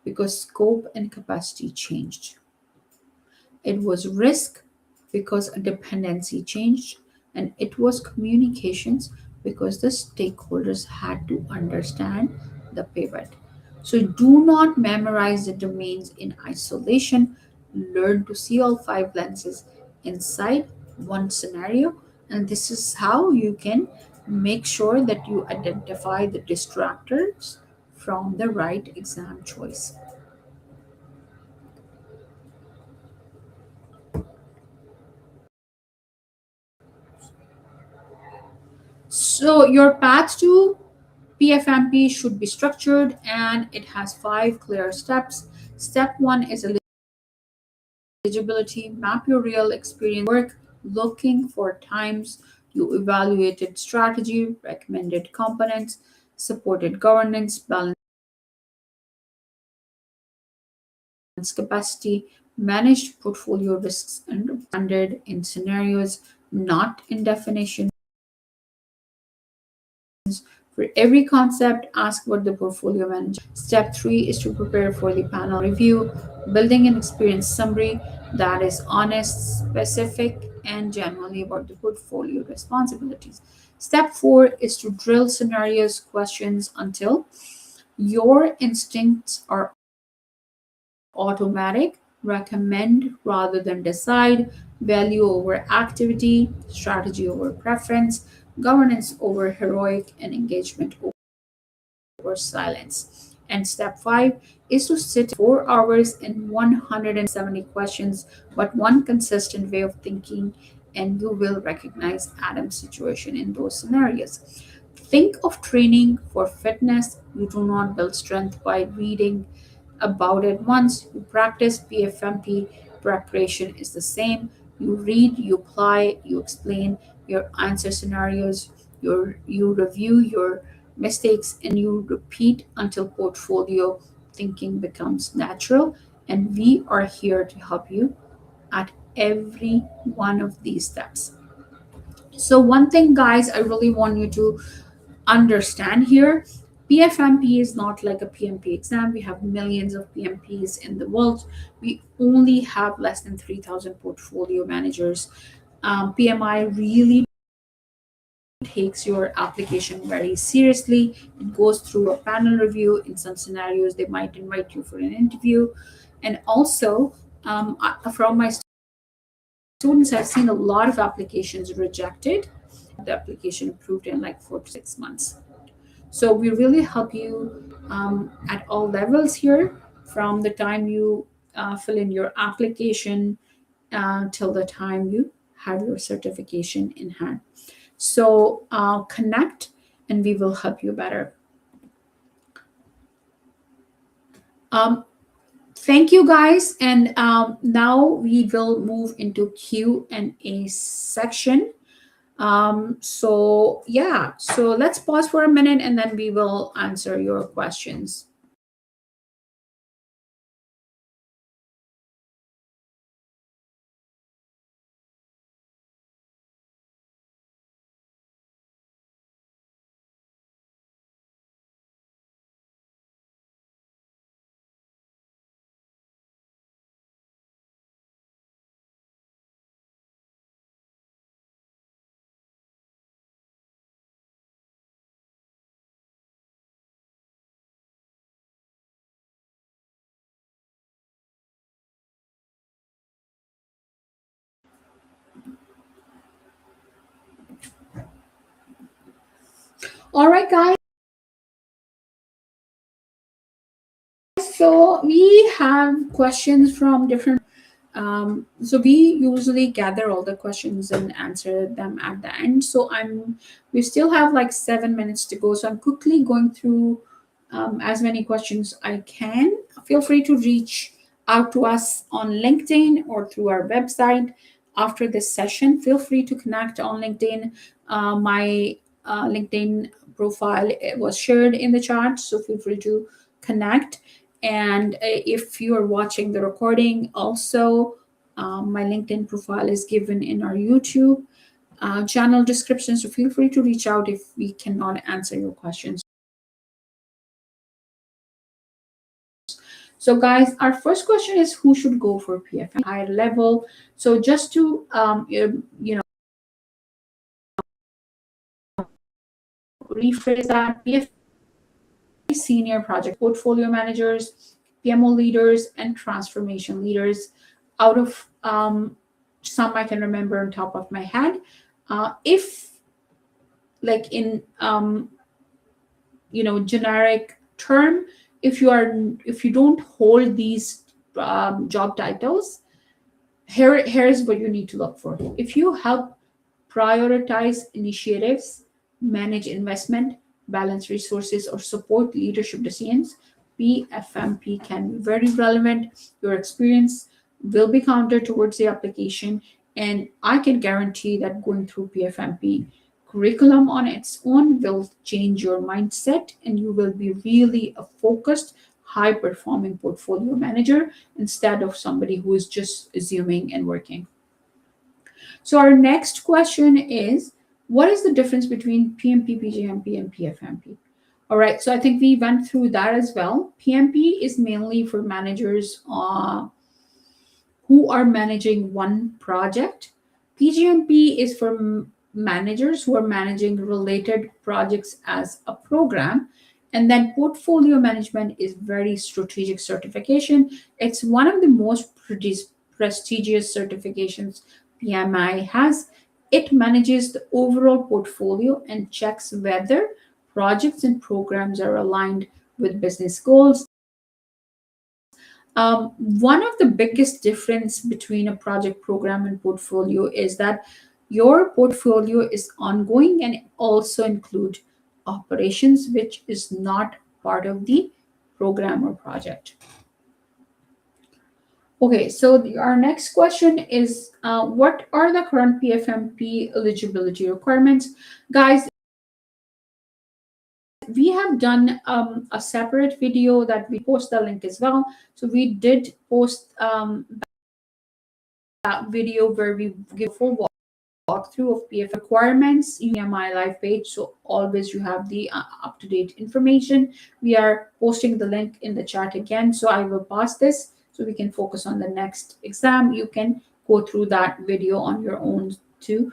because scope and capacity changed. It was risk because a dependency changed, and it was communications because the stakeholders had to understand the pivot. So do not memorize the domains in isolation. Learn to see all five lenses inside one scenario, and this is how you can make sure that you identify the distractors from the right exam choice. So your path to PfMP should be structured and it has five clear steps. Step one is eligibility. Map your real experience work, looking for times you evaluated strategy, recommended components, supported governance, balanced capacity, managed portfolio risks, and responded in scenarios, not in definitions. For every concept, ask what the portfolio manager. Step three is to prepare for the panel review, building an experience summary that is honest, specific, and genuinely about the portfolio responsibilities. Step four is to drill scenarios, questions until your instincts are automatic. Recommend rather than decide, value over activity, strategy over preference, governance over heroic, and engagement over silence. And step five is to sit 4 hours in 170 questions, but one consistent way of thinking, and you will recognize Adam's situation in those scenarios. Think of training for fitness. You do not build strength by reading about it once. You practice. PfMP preparation is the same. You read, you apply, you explain, your answer scenarios, you review your mistakes, and you repeat until portfolio thinking becomes natural. And we are here to help you at every one of these steps. So one thing, guys, I really want you to understand here, PfMP is not like a PMP exam. We have millions of PMPs in the world. We only have less than 3,000 portfolio managers. PMI really takes your application very seriously. It goes through a panel review. In some scenarios, they might invite you for an interview. And also, from my students, I've seen a lot of applications rejected, the application approved in like 4 to 6 months. So we really help you at all levels here, from the time you fill in your application till the time you have your certification in hand. So connect and we will help you better. Thank you guys, and now we will move into Q&A section. So yeah, so let's pause for a minute and then we will answer your questions. All right, guys. So we have questions from different. So we usually gather all the questions and answer them at the end. So we still have like 7 minutes to go. So I'm quickly going through as many questions I can. Feel free to reach out to us on LinkedIn or through our website after this session. Feel free to connect on LinkedIn. My LinkedIn profile was shared in the chat, so feel free to connect. And if you are watching the recording, also my LinkedIn profile is given in our YouTube channel description. So feel free to reach out if we cannot answer your questions. So guys, our first question is, who should go for PfMP higher level? So just to rephrase that, PfMP senior project portfolio managers, PMO leaders, and transformation leaders. Out of some I can remember on top of my head. If like in generic term, if you don't hold these job titles, here's what you need to look for. If you help prioritize initiatives, manage investment, balance resources, or support leadership decisions, PfMP can be very relevant. Your experience will be counted towards the application, and I can guarantee that going through PfMP curriculum on its own will change your mindset, and you will be really a focused, high performing portfolio manager instead of somebody who is just assuming and working. So our next question is, what is the difference between PMP, PGMP, and PfMP? All right, so I think we went through that as well. PMP is mainly for managers who are managing one project. PGMP is for managers who are managing related projects as a program. And then portfolio management is very strategic certification. It's one of the most prestigious certifications PMI has. It manages the overall portfolio and checks whether projects and programs are aligned with business goals. One of the biggest difference between a project, program, and portfolio is that your portfolio is ongoing and also include operations, which is not part of the program or project. Okay, so our next question is, what are the current PfMP eligibility requirements? Guys, we have done a separate video that we post the link as well. So we did post that video where we give full walkthrough of PF requirements in my live page. So always you have the up-to-date information. We are posting the link in the chat again. So I will pause this so we can focus on the next exam. You can go through that video on your own to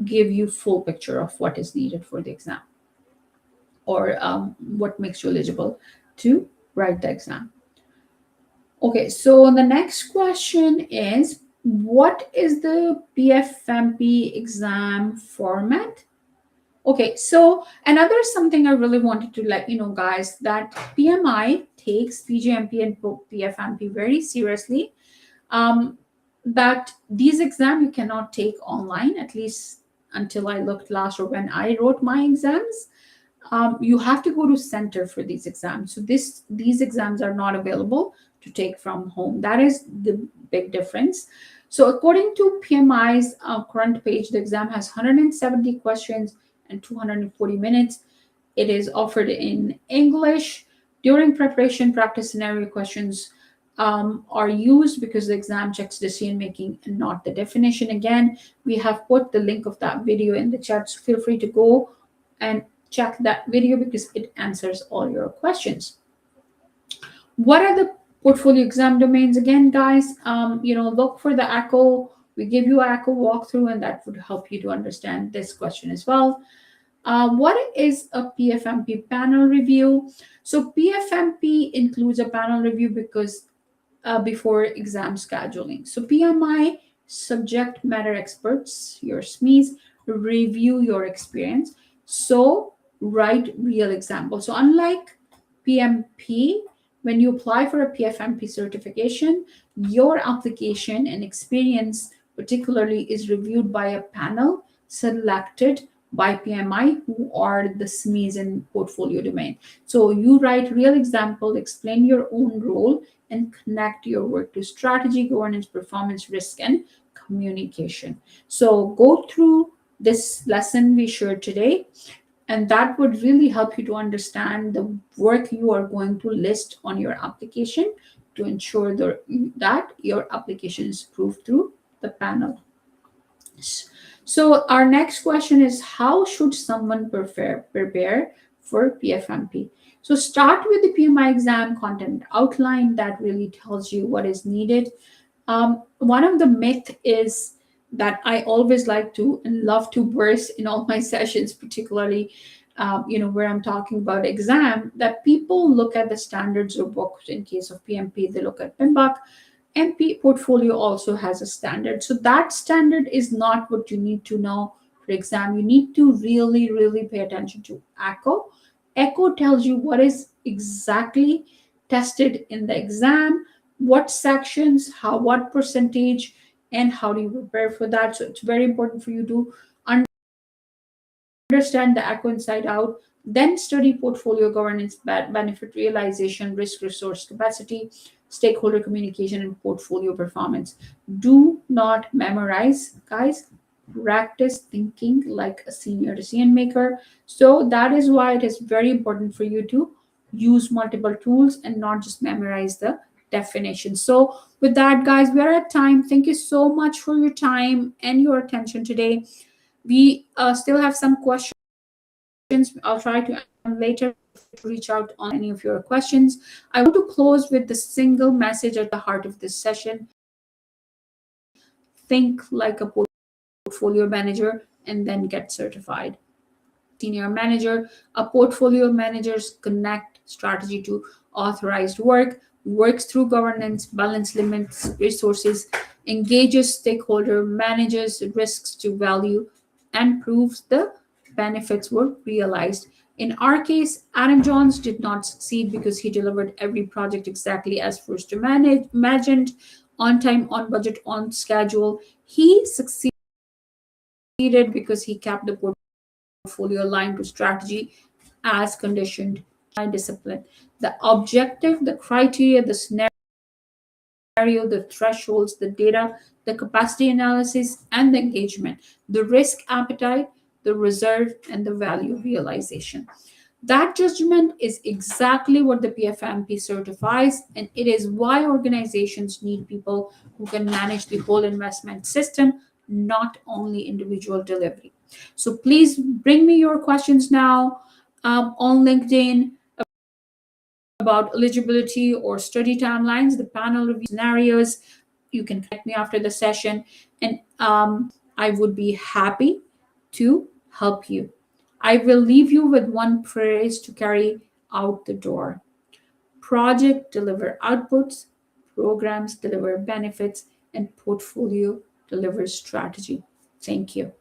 give you full picture of what is needed for the exam, or what makes you eligible to write the exam. Okay, so the next question is, what is the PfMP exam format? Okay, so another something I really wanted to let you know, guys, that PMI takes PGMP and PFMP very seriously. Um, that these exams you cannot take online, at least until I looked last or when I wrote my exams. You have to go to center for these exams. So these exams are not available to take from home. That is the big difference. So according to PMI's current page, the exam has 170 questions and 240 minutes. It is offered in English. During preparation, practice scenario questions are used because the exam checks decision making and not the definition. Again, we have put the link of that video in the chat, so feel free to go and check that video because it answers all your questions. What are the portfolio exam domains again, guys? Look for the ACO. We give you ACO walkthrough, and that would help you to understand this question as well. What is a PfMP panel review? So PfMP includes a panel review because before exam scheduling. So PMI subject matter experts, your SMEs, review your experience. So write real examples. So unlike PMP, when you apply for a PfMP certification, your application and experience particularly is reviewed by a panel selected by PMI, who are the SMEs in portfolio domain. So you write real example, explain your own role, and connect your work to strategy, governance, performance, risk, and communication. So go through this lesson we shared today, and that would really help you to understand the work you are going to list on your application to ensure that your application is approved through the panel. So our next question is, how should someone prepare for PfMP? So start with the PMI exam content outline that really tells you what is needed. One of the myth is that I always like to and love to burst in all my sessions, particularly where I'm talking about exam, that people look at the standards or books. In case of PMP, they look at PMBOK. MP portfolio also has a standard. So that standard is not what you need to know for exam. You need to really, really pay attention to ECHO. ECHO tells you what is exactly tested in the exam, what sections, what percentage, and how do you prepare for that. So it's very important for you to understand the ECHO inside out, then study portfolio governance, benefit realization, risk resource capacity, stakeholder communication, and portfolio performance. Do not memorize, guys. Practice thinking like a senior decision maker. So that is why it is very important for you to use multiple tools and not just memorize the definition. So with that, guys, we are at time. Thank you so much for your time and your attention today. We still have some questions. I'll try to answer them later. To reach out on any of your questions. I want to close with the single message at the heart of this session. Think like a portfolio manager and then get certified. Senior manager, a portfolio managers connect strategy to authorized work, works through governance, balance limits, resources, engages stakeholder, manages risks to value, and proves the benefits were realized. In our case, Adam Johns did not succeed because he delivered every project exactly as first imagined, on time, on budget, on schedule. He succeeded because he kept the portfolio aligned to strategy as conditioned by discipline. The objective, the criteria, the scenario, the thresholds, the data, the capacity analysis, and the engagement, the risk appetite, the reserve, and the value realization. That judgment is exactly what the PfMP certifies, and it is why organizations need people who can manage the whole investment system, not only individual delivery. So please bring me your questions now on LinkedIn about eligibility or study timelines, the panel review scenarios. You can connect me after the session, and I would be happy to help you. I will leave you with one phrase to carry out the door. Project deliver outputs, programs deliver benefits, and portfolio delivers strategy. Thank you.